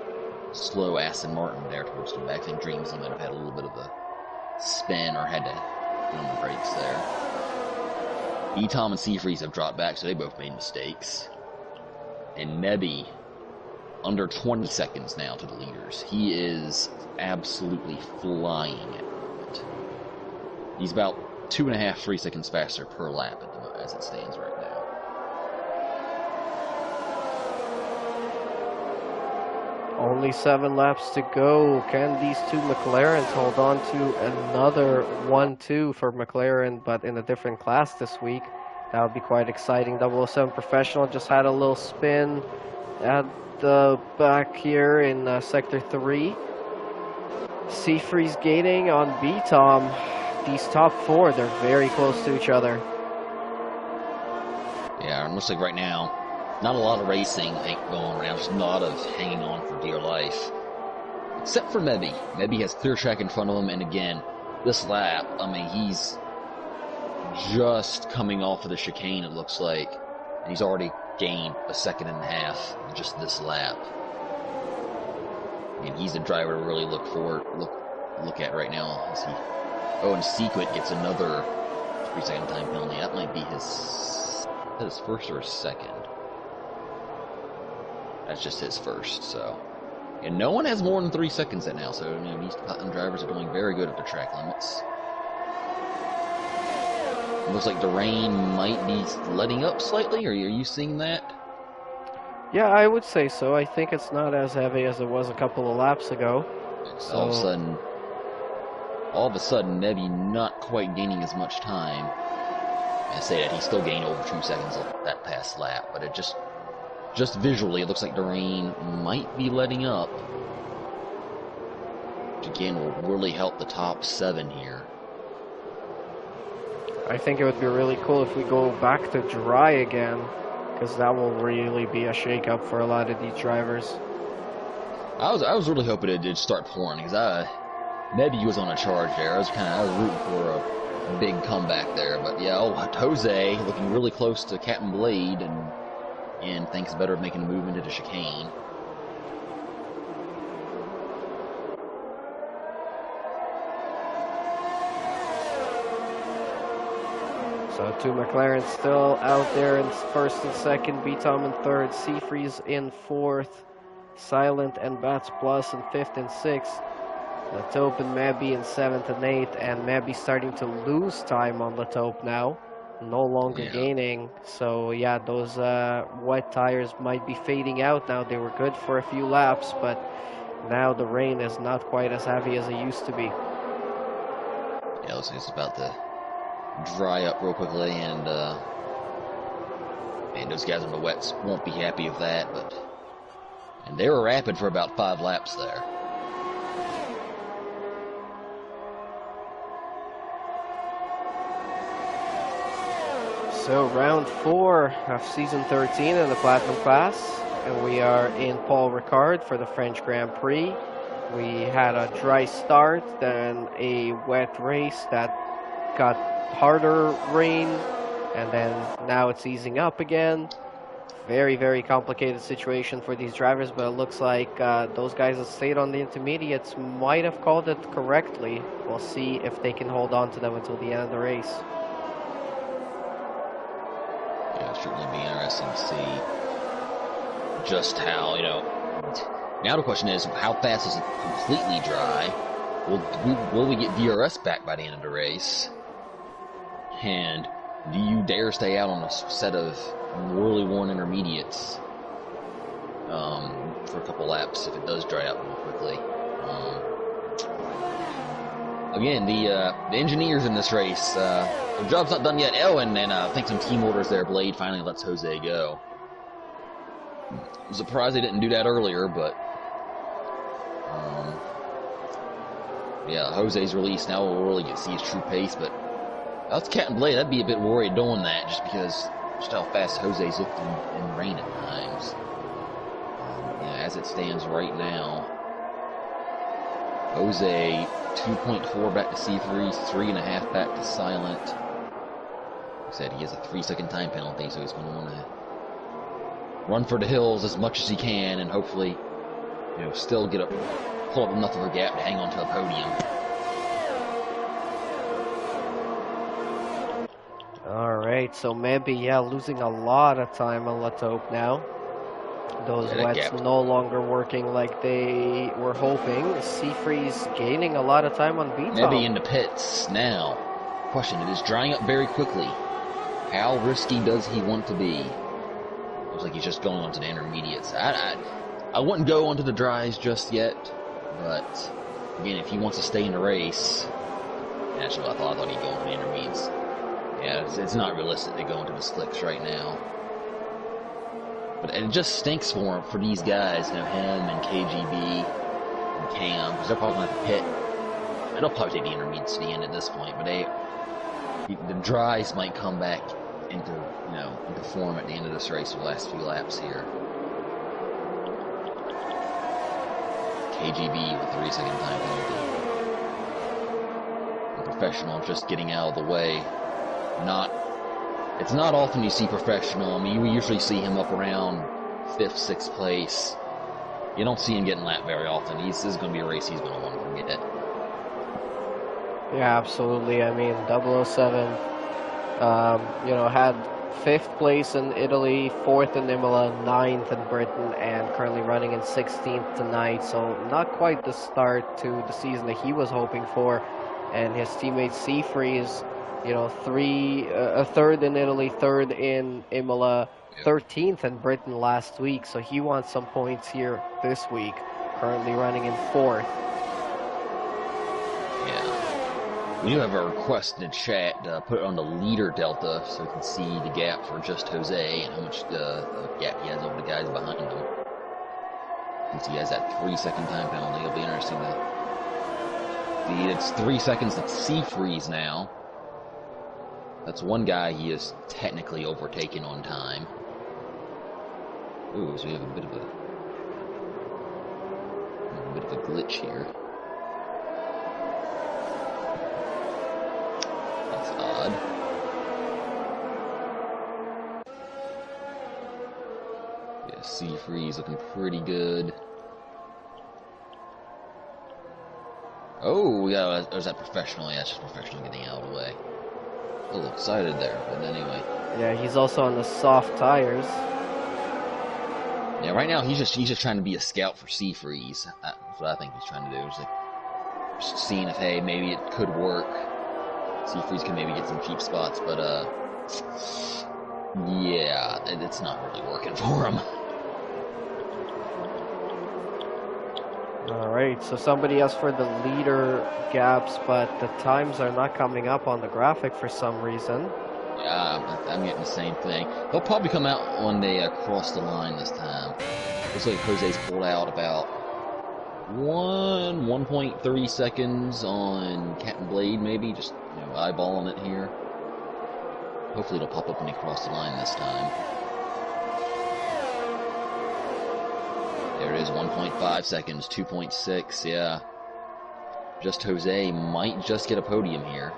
slow Aston Martin there towards the back. I think Dreams might have had a little bit of a spin or had to get on the brakes there. Tom and Seafreeze have dropped back, so they both made mistakes. And Mebby, under 20 seconds now to the leaders. He is absolutely flying at the moment. He's about 2.5, 3 seconds faster per lap at the moment as it stands right now. Only 7 laps to go. Can these 2 McLarens hold on to another 1-2 for McLaren, but in a different class this week? That would be quite exciting. 007 Professional just had a little spin at the back here in Sector 3. Seafreeze gaining on B-Tom. These top 4, they're very close to each other. Yeah, it looks like right now, not a lot of racing going around, just a lot of hanging on for dear life. Except for Mebby. Mebby has clear track in front of him, and again, this lap, he's just coming off of the chicane, it looks like. And he's already gained 1.5 seconds just this lap. He's the driver to really look at right now. As he, and Sequit gets another 3-second time penalty. That might be his first or his second. That's just his first, so. And no one has more than 3 seconds right now, so these Platinum drivers are doing very good at the track limits. It looks like the rain might be letting up slightly. Are you seeing that? Yeah, I would say so. I think it's not as heavy as it was a couple of laps ago. So all of a sudden, Mebby not quite gaining as much time. I say that he still gained over 2 seconds that past lap, but it just visually, it looks like the rain might be letting up. Which again will really help the top 7 here. I think it would be really cool if we go back to dry again, because that will really be a shake-up for a lot of these drivers. I was really hoping it did start pouring, because Mebby was on a charge there. I was rooting for a big comeback there, but yeah, Jose looking really close to Captain Blade, and thinks better of making a move into the chicane. So two McLarens still out there in first and second, B-Tom in third, Seafreeze in fourth, Silent and Bats Plus in fifth and sixth. Latope and Mabby in seventh and eighth, and Mabby starting to lose time on Latope now, no longer gaining. So yeah, those wet tires might be fading out now. They were good for a few laps, but now the rain is not quite as heavy as it used to be. Yeah, looks like it's about to dry up real quickly, and those guys on the wets won't be happy with that. And they were rapid for about 5 laps there. So round 4 of season 13 in the Platinum class, and we are in Paul Ricard for the French Grand Prix. We had a dry start, then a wet race that got harder rain, and then now it's easing up again. Very, very complicated situation for these drivers, but it looks like those guys that stayed on the intermediates might have called it correctly. We'll see if they can hold on to them until the end of the race. Yeah, it'll certainly be interesting to see just how, now the question is, how fast is it completely dry? Will we get DRS back by the end of the race? And do you dare stay out on a set of really worn intermediates for a couple laps if it does dry out real quickly? Again, the engineers in this race, their job's not done yet. Oh, and I think some team orders there. Blade finally lets Jose go. I'm surprised they didn't do that earlier, but yeah, Jose's released. Now we'll really get to see his true pace, but that's Captain Blade. I'd be a bit worried doing that just because just how fast Jose's looked in rain at times. Yeah, as it stands right now, Jose 2.4 back to C3, 3.5 back to Silent. Like I said, he has a 3-second time penalty, so he's going to want to run for the hills as much as he can, and hopefully, still pull up enough of a gap to hang on to a podium. Alright, so maybe, losing a lot of time on Latope now. Those wets no longer working like they were hoping. Seafreeze gaining a lot of time on B-Tom. Maybe in the pits now. Question, it is drying up very quickly. How risky does he want to be? Looks like he's just going on to the intermediates. I wouldn't go onto the dries just yet, but again, if he wants to stay in the race, that's what I thought he'd go into the intermediates. Yeah, it's not realistic to go into the slicks right now. But it just stinks for these guys, him and KGB and Cam, because they're probably going to pit. And they'll probably take the intermediates to the end at this point, but the dries might come back into form at the end of this race for the last few laps here. KGB with 3-second time penalty. The professional just getting out of the way. It's not often you see professional. I mean, we usually see him up around 5th, 6th place. You don't see him getting lapped very often. This is going to be a race he's going to want to get. Yeah, absolutely. I mean, 007, had 5th place in Italy, 4th in Imola, 9th in Britain, and currently running in 16th tonight. So not quite the start to the season that he was hoping for. And his teammate Seafreeze, a 3rd in Italy, 3rd in Imola, 13th in Britain last week. So he wants some points here this week. Currently running in 4th. Yeah. We do have a request in the chat to put it on the leader delta so we can see the gap for just Jose and how much gap he has over the guys behind him. Since he has that 3-second time penalty, it'll be interesting to see. It's 3 seconds to Seafreeze now. That's one guy he is technically overtaken on time. Ooh, so we have a bit of a glitch here. That's odd. Yeah, Seafreeze looking pretty good. Oh, yeah, there's that professional. Yeah, it's just professional getting out of the way. A little excited there, but anyway. Yeah, he's also on the soft tires. Yeah, right now he's just trying to be a scout for Seafreeze. That's what I think he's trying to do. Just seeing if, hey, maybe it could work. Seafreeze can maybe get some cheap spots, but yeah, it's not really working for him. Alright, so somebody else for the leader gaps, but the times are not coming up on the graphic for some reason. Yeah, I'm getting the same thing. He'll probably come out when they cross the line this time. Looks like Jose's pulled out about 1.3 seconds on Captain Blade, maybe. Just, eyeballing it here. Hopefully it'll pop up when he crosses the line this time. There it is, 1.5 seconds, 2.6, yeah. Just Jose might just get a podium here.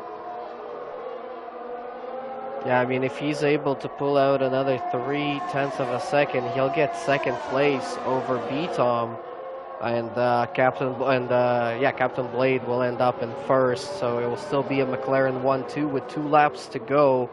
Yeah, I mean, if he's able to pull out another 0.3 of a second, he'll get second place over B-Tom, and Captain Blade will end up in first. So it will still be a McLaren 1-2 with 2 laps to go,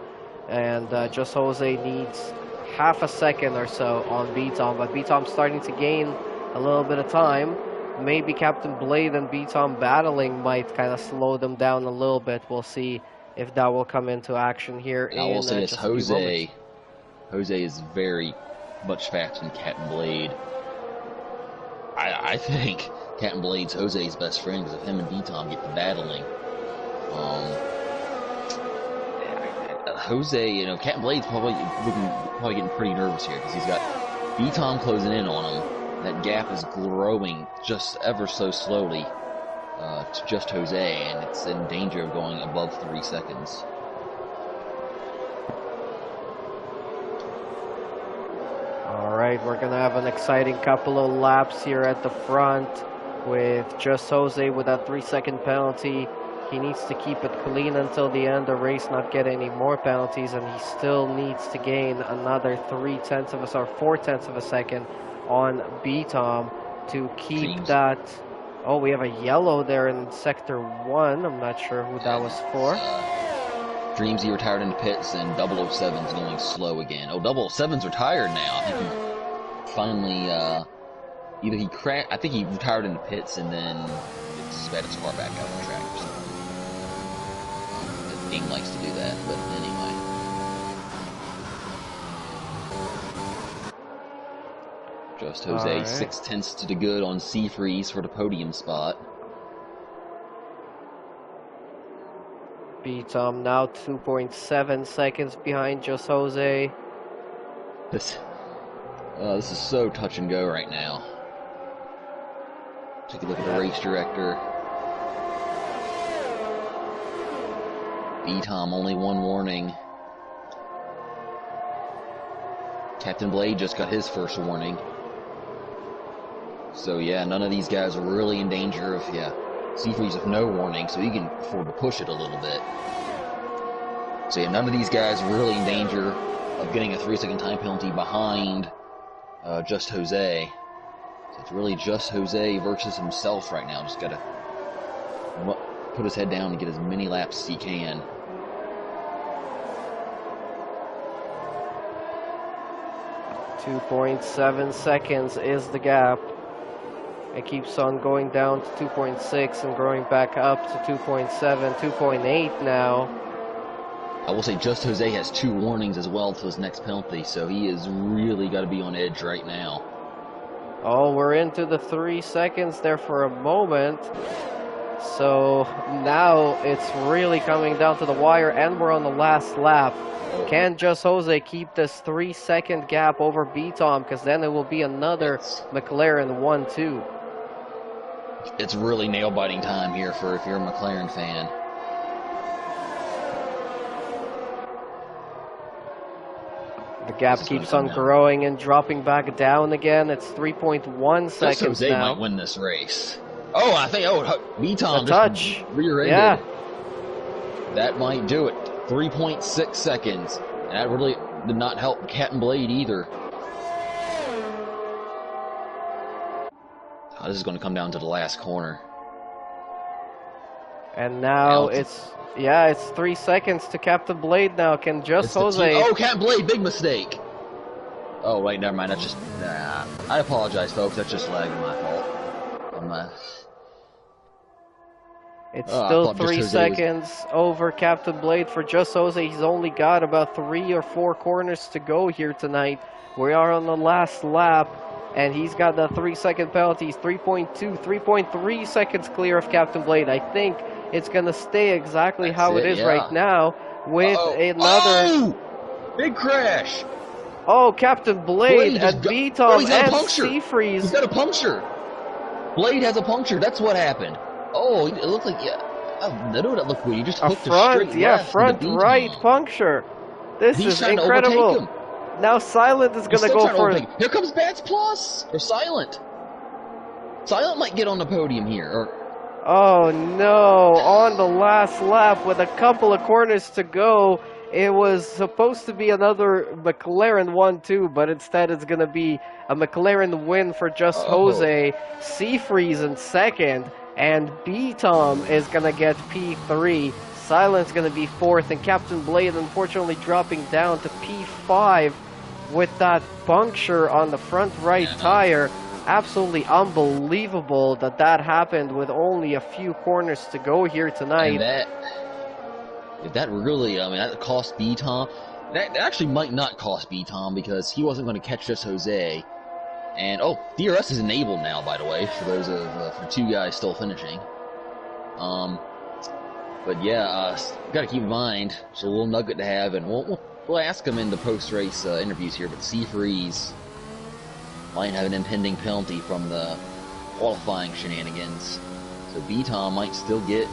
and Just Jose needs half a second or so on B-Tom, but B-Tom's starting to gain a little bit of time. Maybe Captain Blade and B-Tom battling might kind of slow them down a little bit. We'll see if that will come into action here. I will say this, Jose is very much faster than Captain Blade. I think Captain Blade's Jose's best friend, because if him and B-Tom get to battling, Jose, Captain Blade's probably getting pretty nervous here, because he's got B-Tom closing in on him. That gap is growing just ever so slowly to just Jose, and it's in danger of going above 3 seconds. Alright, we're going to have an exciting couple of laps here at the front with Just Jose with that 3-second penalty. He needs to keep it clean until the end of the race, not get any more penalties, and he still needs to gain another 4/10 of a second on B-Tom to keep that. Oh, we have a yellow there in sector 1. I'm not sure who that was for. Dreamsy retired in the pits, and 007's going slow again. Oh, 007's retired now. I think he finally, either he crashed, I think he retired in the pits and then sped his car back out on the track or something. The game likes to do that, but anyway. Just Jose, right. 6/10 to the good on Seafreeze for the podium spot. B-Tom now 2.7 seconds behind Just Jose. This is so touch and go right now. Take a look at the race director. B-Tom only 1 warning. Captain Blade just got his first warning. So yeah, none of these guys are really in danger of, Seafreeze with no warning, so he can afford to push it a little bit. So yeah, none of these guys are really in danger of getting a 3-second time penalty behind Just Jose. So it's really Just Jose versus himself right now. Just gotta put his head down and get as many laps as he can. .7 seconds is the gap. It keeps on going down to 2.6 and growing back up to 2.7, 2.8 now. I will say Just Jose has 2 warnings as well to his next penalty, so he is really got to be on edge right now. Oh, we're into the 3 seconds there for a moment. So now it's really coming down to the wire, and we're on the last lap. Can Just Jose keep this 3-second gap over B-Tom? Because then it will be another McLaren 1-2. It's really nail-biting time here if you're a McLaren fan. The gap keeps on growing and dropping back down again. It's 3.1 seconds Just Jose now. might win this race. Oh, I think, B-Tom just rear-ended. Yeah. That might do it. 3.6 seconds. And that really did not help Captain Blade either. This is going to come down to the last corner. And now Out. it's 3 seconds to Captain Blade now. Can Just It's the team. Jose... Oh, Cat Blade, big mistake. Oh, wait, never mind. That's just... Nah. I apologize, folks. That's just lagging my fault. It's Oh, I still thought Just 3 Jose was... seconds over Captain Blade for Just Jose. He's only got about 3 or 4 corners to go here tonight. We are on the last lap, and he's got the 3-second penalties. 3.2, 3.3 seconds clear of Captain Blade. I think it's going to stay exactly That's how it it, is yeah. right now with Uh-oh. another... Oh! Big crash! Oh, Captain Blade and Oh, B-Tom he's got a and puncture! Seafreeze. He's got a puncture! Blade has a puncture. That's what happened. Oh, it looked like... Yeah. I know that looked weird. You just hooked a straight left front into right B-Tom. puncture. This He's is trying incredible. to overtake him. Now Silent is He's going to still go trying to for... overtake him. Here comes Bats Plus! Or Silent. Silent might get on the podium here. Or... Oh no, on the last lap with a couple of corners to go. It was supposed to be another McLaren 1-2, but instead it's going to be a McLaren win for Just Jose. Seafreeze in second, and B-Tom is going to get P3. Silent's going to be fourth, and Captain Blade unfortunately dropping down to P5 with that puncture on the front right tire. Absolutely unbelievable that happened with only a few corners to go here tonight. And if that really, I mean, that cost B-Tom. That actually might not cost B-Tom because he wasn't going to catch Just Jose. And, oh, DRS is enabled now, by the way, for those for 2 guys still finishing. But yeah, got to keep in mind, it's a little nugget to have, and we'll ask him in the post-race interviews here, but Seafreeze might have an impending penalty from the qualifying shenanigans. So B-Tom might still get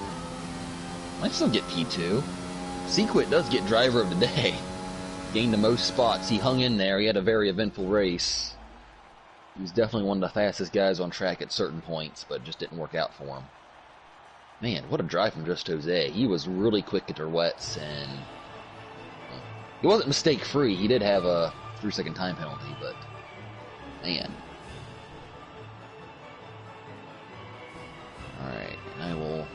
P2. Sequit does get driver of the day. Gained the most spots. He hung in there. He had a very eventful race. He was definitely one of the fastest guys on track at certain points, but it just didn't work out for him. Man, what a drive from Just Jose. He was really quick at their wets, and he wasn't mistake-free. He did have a 3-second time penalty, but man. Alright, I will...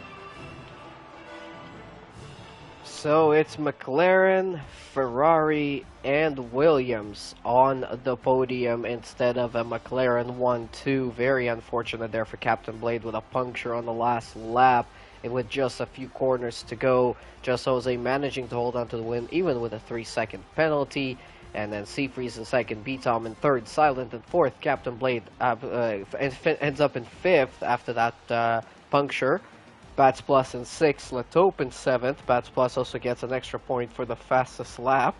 So it's McLaren, Ferrari, and Williams on the podium instead of a McLaren 1-2. Very unfortunate there for Captain Blade with a puncture on the last lap and with just a few corners to go. Just Jose managing to hold on to the win even with a 3-second penalty. And then Seafreeze in second, B-Tom in third, Silent in fourth. Captain Blade ends up in fifth after that puncture. Bats Plus in 6th, Latope in 7th. Bats Plus also gets an extra point for the fastest lap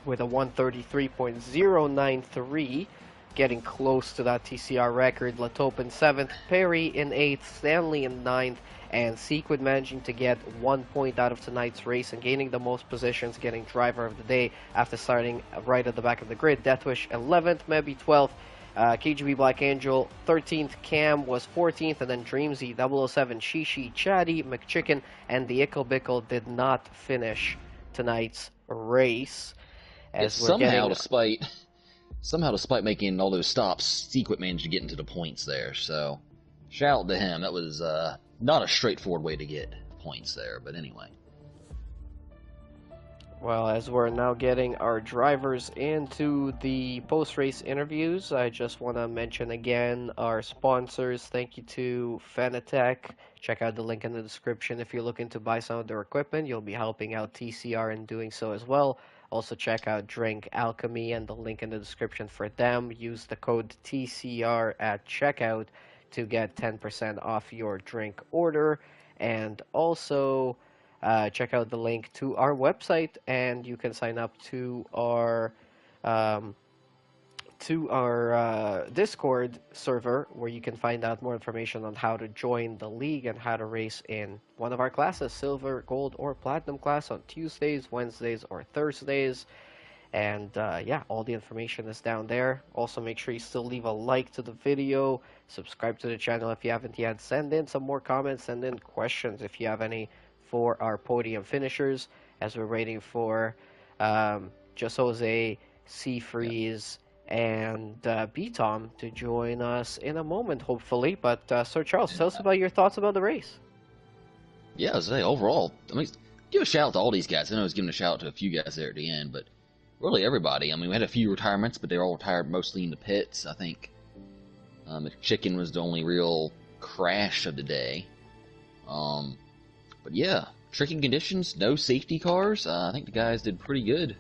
with a 133.093, getting close to that TCR record. Latope in 7th, Perry in 8th, Stanley in 9th, and Sequid managing to get 1 point out of tonight's race and gaining the most positions, getting driver of the day after starting right at the back of the grid. Deathwish 11th, Mebby 12th. KGB Black Angel 13th, Cam was 14th, and then Dreamsy 007, Shishi, Chatty, McChicken, and the Ickle Bickle did not finish tonight's race. As somehow, despite making all those stops, Sequit managed to get into the points there. So, shout out to him. That was not a straightforward way to get points there, but anyway. Well, as we're now getting our drivers into the post-race interviews, I just want to mention again our sponsors. Thank you to Fanatec. Check out the link in the description if you're looking to buy some of their equipment. You'll be helping out TCR in doing so as well. Also check out Drink Alchemy and the link in the description for them. Use the code TCR at checkout to get 10% off your drink order. And also... check out the link to our website, and you can sign up to our Discord server, where you can find out more information on how to join the league and how to race in one of our classes, silver, gold, or platinum class on Tuesdays, Wednesdays, or Thursdays. And yeah, all the information is down there. Also, make sure you still leave a like to the video, subscribe to the channel if you haven't yet, send in some more comments, send in questions if you have any for our podium finishers, as we're waiting for Just Jose, Seafreeze, and B-Tom to join us in a moment, hopefully. But Sir Charles, tell us about your thoughts about the race. Yeah, I was saying overall, I mean, give a shout out to all these guys. I know I was giving a shout out to a few guys there at the end, but really everybody. I mean, we had a few retirements, but they were all retired mostly in the pits. I think the Chicken was the only real crash of the day. But yeah, tricky conditions, no safety cars. I think the guys did pretty good.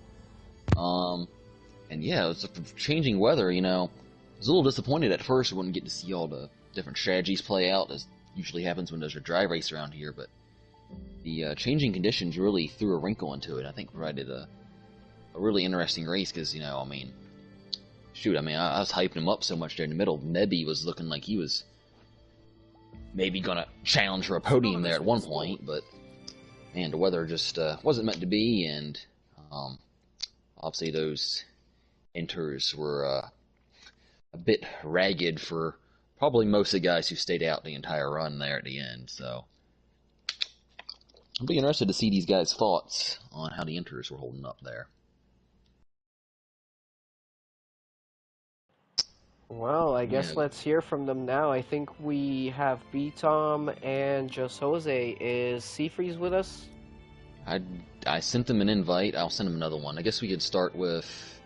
And yeah, it was changing weather. I was a little disappointed at first. We wouldn't get to see all the different strategies play out, as usually happens when there's a dry race around here. But the changing conditions really threw a wrinkle into it. I think provided a really interesting race because, I mean, shoot, I mean, I was hyping him up so much there in the middle. Nebby was looking like he was maybe going to challenge for a podium there at one point, but man, the weather just wasn't meant to be, and obviously those enters were a bit ragged for probably most of the guys who stayed out the entire run there at the end, so I'll be interested to see these guys' thoughts on how the enters were holding up there. Well, I Yeah, guess let's hear from them now. I think we have B Tom and Just Jose. Is Seafreeze with us? I sent them an invite. I'll send them another one. I guess we could start with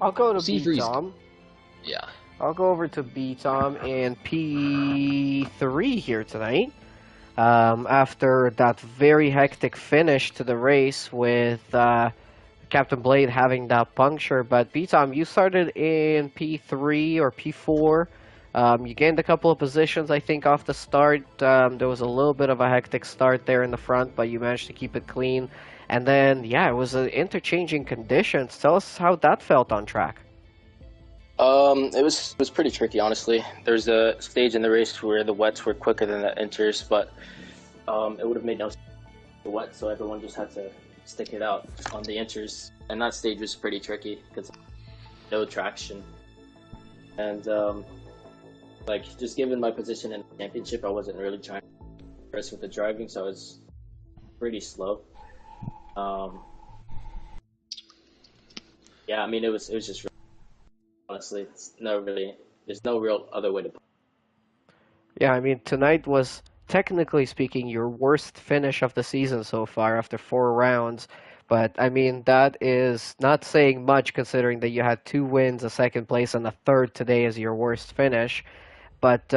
I'll go to B Seafreeze. Tom. Yeah. I'll go over to B Tom and P3 here tonight. After that very hectic finish to the race with Captain Blade having that puncture. But B-Tom, you started in P3 or P4. You gained a couple of positions, I think, off the start. There was a little bit of a hectic start there in the front, but you managed to keep it clean. And then, yeah, it was interchanging conditions. Tell us how that felt on track. It was pretty tricky, honestly. There's a stage in the race where the wets were quicker than the inters, but it would have made no sense to wet, so everyone just had to stick it out on the inters, and that stage was pretty tricky because no traction. And like, just given my position in the championship, I wasn't really trying to press with the driving, so I was pretty slow. Yeah, I mean, it was just really, honestly, there's no real other way to put it. Yeah, I mean, tonight was, technically speaking, your worst finish of the season so far after 4 rounds. But, I mean, that is not saying much considering that you had 2 wins, a second place, and a third today as your worst finish. But,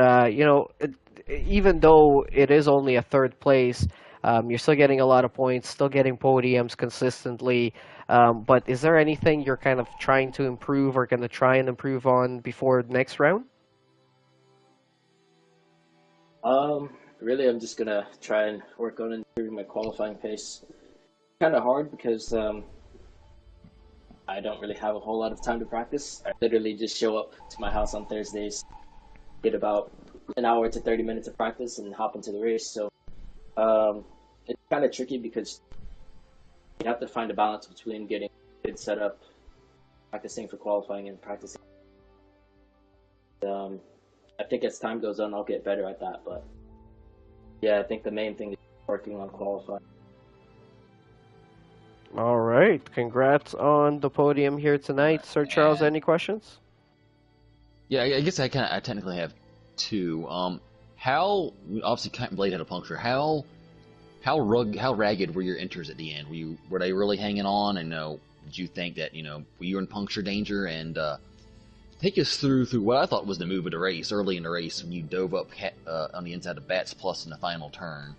even though it is only a third place, you're still getting a lot of points, still getting podiums consistently. But is there anything you're kind of trying to improve or going to try and improve on before next round? Really, I'm just gonna try and work on improving my qualifying pace. Kind of hard because I don't really have a whole lot of time to practice. I literally just show up to my house on Thursdays, get about an hour to 30 minutes of practice, and hop into the race. So it's kind of tricky because you have to find a balance between getting good setup, practicing for qualifying, and practicing. I think as time goes on, I'll get better at that. But yeah, I think the main thing is working on qualifying. All right. Congrats on the podium here tonight. Sir Charles, any questions? Yeah, I guess I technically have two. How obviously Captain Blade had a puncture. How ragged were your enters at the end? Were they really hanging on? And did you think that were you in puncture danger? And take us through what I thought was the move of the race early in the race when you dove up on the inside of Bats Plus in the final turn.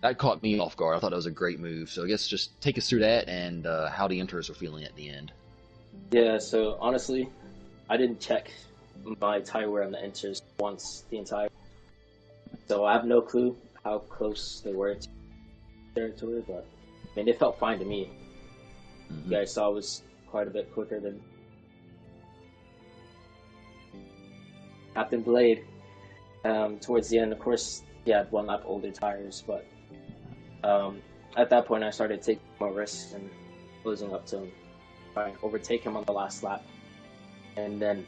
That caught me off guard. I thought that was a great move. So I guess just take us through that and how the enters were feeling at the end. Yeah, so honestly, I didn't check my tire wear on the enters once the entire. So I have no clue how close they were to territory, but I mean, they felt fine to me. Mm-hmm. You guys saw it was quite a bit quicker than Captain Blade. Towards the end, of course, he had one lap older tires, but at that point, I started taking more risks and closing up to him, trying to overtake him on the last lap. And then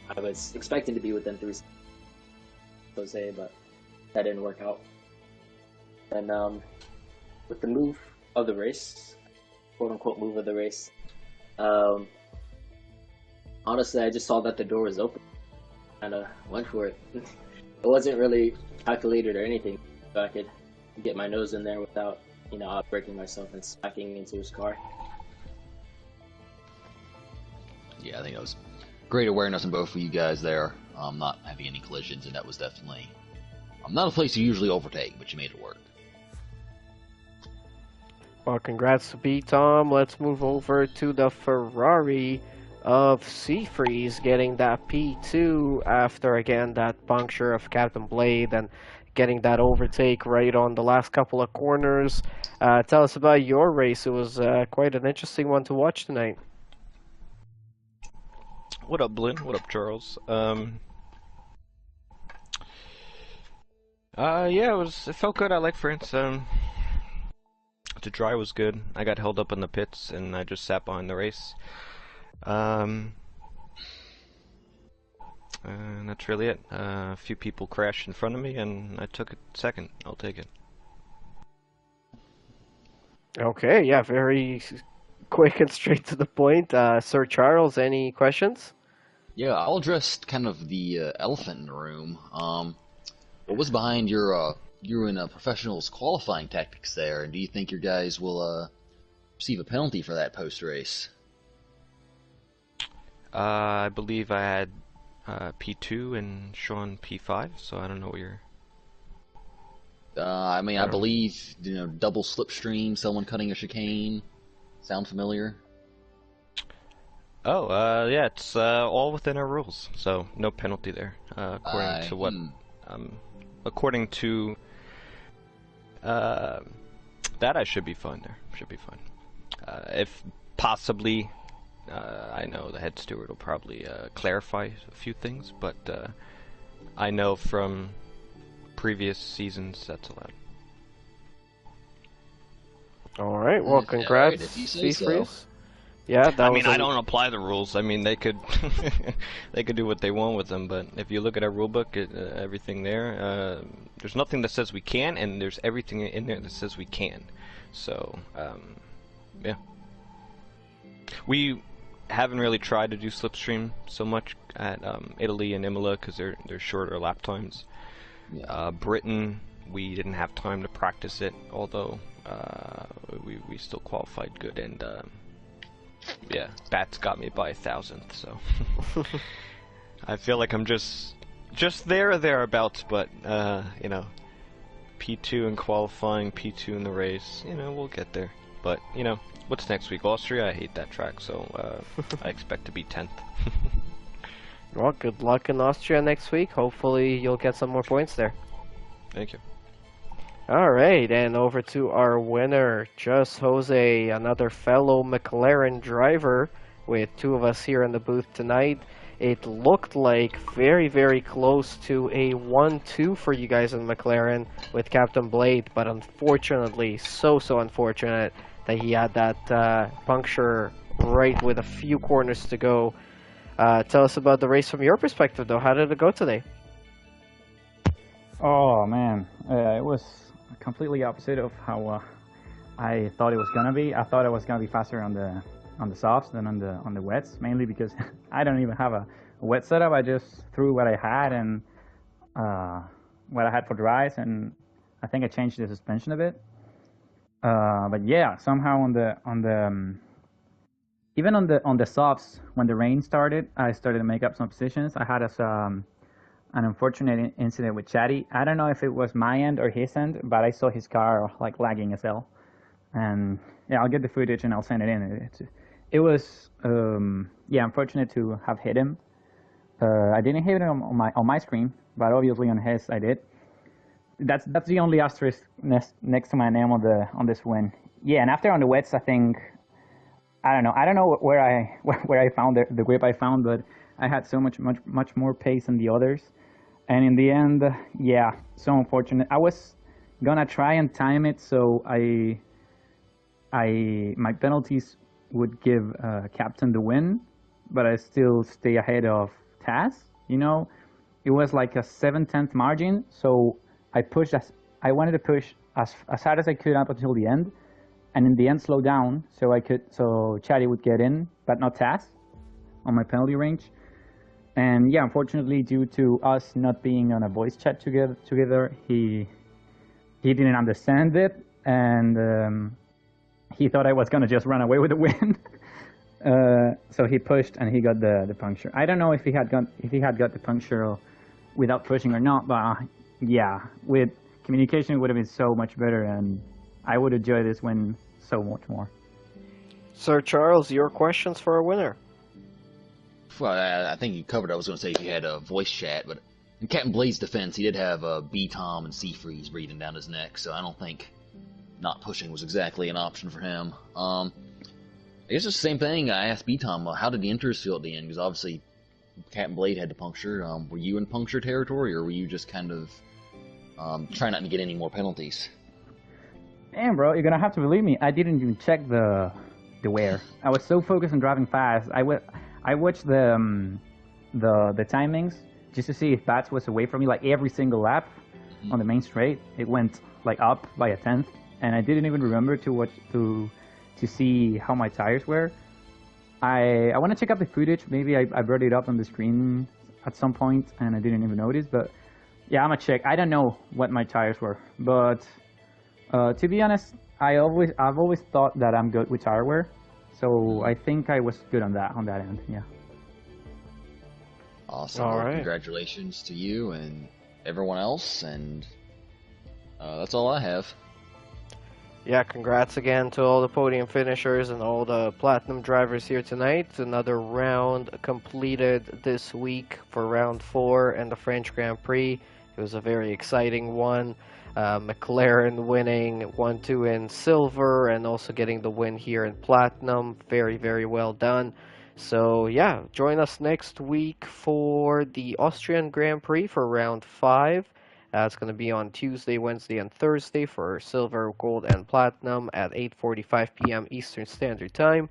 I was expecting to be within 3 seconds of Jose, but that didn't work out. And with the move of the race, quote unquote move of the race, honestly, I just saw that the door was open and went for it. It wasn't really calculated or anything. so I could get my nose in there without, outbreaking myself and smacking into his car. Yeah, I think that was great awareness on both of you guys there. Not having any collisions, and that was definitely not a place you usually overtake, but you made it work. Well, congrats to B Tom. Let's move over to the Ferrari of Seafreeze getting that P2 after again that puncture of Captain Blade and getting that overtake right on the last couple of corners. Tell us about your race. It was quite an interesting one to watch tonight. What up, Blin? What up, Charles? Yeah, it felt good. I like France. The dry was good. I got held up in the pits, and I just sat behind the race. And that's really it. A few people crashed in front of me, and I took it second. I'll take it. Okay, yeah, very quick and straight to the point. Sir Charles, any questions? Yeah, I'll address kind of the elephant in the room. What was behind your professionals qualifying tactics there, and do you think your guys will receive a penalty for that post-race? I believe I had P2 and Sean P5, so I don't know what you're... I believe, double slipstream, someone cutting a chicane. Sound familiar? Oh, yeah, it's all within our rules, so no penalty there, according to what... according to that, I should be fine there. Should be fine. If possibly, I know the head steward will probably clarify a few things, but I know from previous seasons that's allowed. All right. Well, congrats, Seafreeze. Yeah, that I don't apply the rules. I mean, they could they could do what they want with them, but if you look at our rule book, everything there, there's nothing that says we can, and there's everything in there that says we can. So, yeah. We haven't really tried to do slipstream so much at Italy and Imola because they're shorter lap times. Yeah. Britain, we didn't have time to practice it, although we still qualified good, and yeah, Bats got me by 1,000th, so I feel like I'm just there or thereabouts, but P2 in qualifying, P2 in the race, we'll get there. But what's next week? Austria? I hate that track, so I expect to be 10th. Well, good luck in Austria next week. Hopefully you'll get some more points there. Thank you. All right, and over to our winner, Just Jose, another fellow McLaren driver, with two of us here in the booth tonight. It looked like very, very close to a 1-2 for you guys in McLaren with Captain Blade, but unfortunately, so unfortunate that he had that puncture right with a few corners to go. Tell us about the race from your perspective, though. How did it go today? Oh man, it was completely opposite of how I thought it was gonna be. I thought it was gonna be faster on the softs than on the wets, mainly because I don't even have a wet setup. I just threw what I had and what I had for dries, and I think I changed the suspension a bit. But yeah, somehow even on the softs, when the rain started, I started to make up some positions. I had an unfortunate incident with Chatty. I don't know if it was my end or his end, but I saw his car like lagging as hell. And yeah, I'll get the footage and I'll send it in. It was unfortunate to have hit him. I didn't hit him on my screen, but obviously on his I did. That's the only asterisk next to my name on this win. Yeah, and after on the wets, I think I don't know where I found the grip I found, but I had so much more pace than the others. And in the end, yeah, so unfortunate. I was gonna try and time it so my penalties would give Captain the win, but I still stay ahead of Taz. It was like a 7/10 margin, so I wanted to push as hard as I could up until the end, and in the end slow down so Chatty would get in, but not Taz on my penalty range. And yeah, unfortunately, due to us not being on a voice chat together, he he didn't understand it, and he thought I was gonna just run away with the win. So he pushed and he got the puncture. I don't know if he had got the puncture without pushing or not, but yeah, with communication it would have been so much better, and I would enjoy this win so much more. Sir Charles, your questions for our winner. Well, I think you covered. I was going to say if you had a voice chat, but in Captain Blade's defense, he did have B-Tom and Sea-Freeze breathing down his neck, so I don't think not pushing was exactly an option for him. I guess it's the same thing. I asked B-Tom, how did the inters feel at the end? Because obviously Captain Blade had to puncture. Were you in puncture territory, or were you just kind of trying not to get any more penalties? Damn, bro, you're gonna have to believe me. I didn't even check the wear. I was so focused on driving fast. I watched the timings just to see if Bats was away from me. Like every single lap on the main straight, it went like up by a tenth, and I didn't even remember to see how my tires were. I want to check out the footage. Maybe I brought it up on the screen at some point and I didn't even notice. But yeah, I'm gonna check. I don't know what my tires were, but to be honest, I've always thought that I'm good with tire wear, so I think I was good on that end. Yeah. Awesome. All right. Congratulations to you and everyone else, and that's all I have. Yeah, congrats again to all the podium finishers and all the platinum drivers here tonight. Another round completed this week for round 4 and the French Grand Prix. It was a very exciting one. McLaren winning 1-2 in silver and also getting the win here in platinum. Very, very well done. So yeah, join us next week for the Austrian Grand Prix for round 5. It's going to be on Tuesday, Wednesday, and Thursday for silver, gold, and platinum at 8:45 p.m. Eastern Standard Time.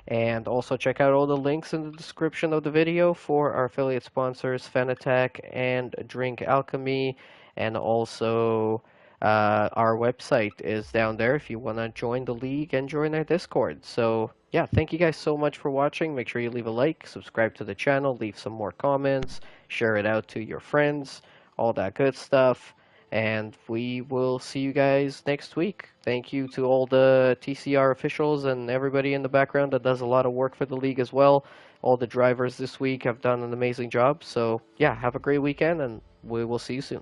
And also check out all the links in the description of the video for our affiliate sponsors, Fanatec and Drink Alchemy. And also our website is down there if you want to join the league and join our Discord. So yeah, thank you guys so much for watching. Make sure you leave a like, subscribe to the channel, leave some more comments, share it out to your friends, all that good stuff, and we will see you guys next week. Thank you to all the TCR officials and everybody in the background that does a lot of work for the league as well. All the drivers this week have done an amazing job. So yeah, have a great weekend, and we will see you soon.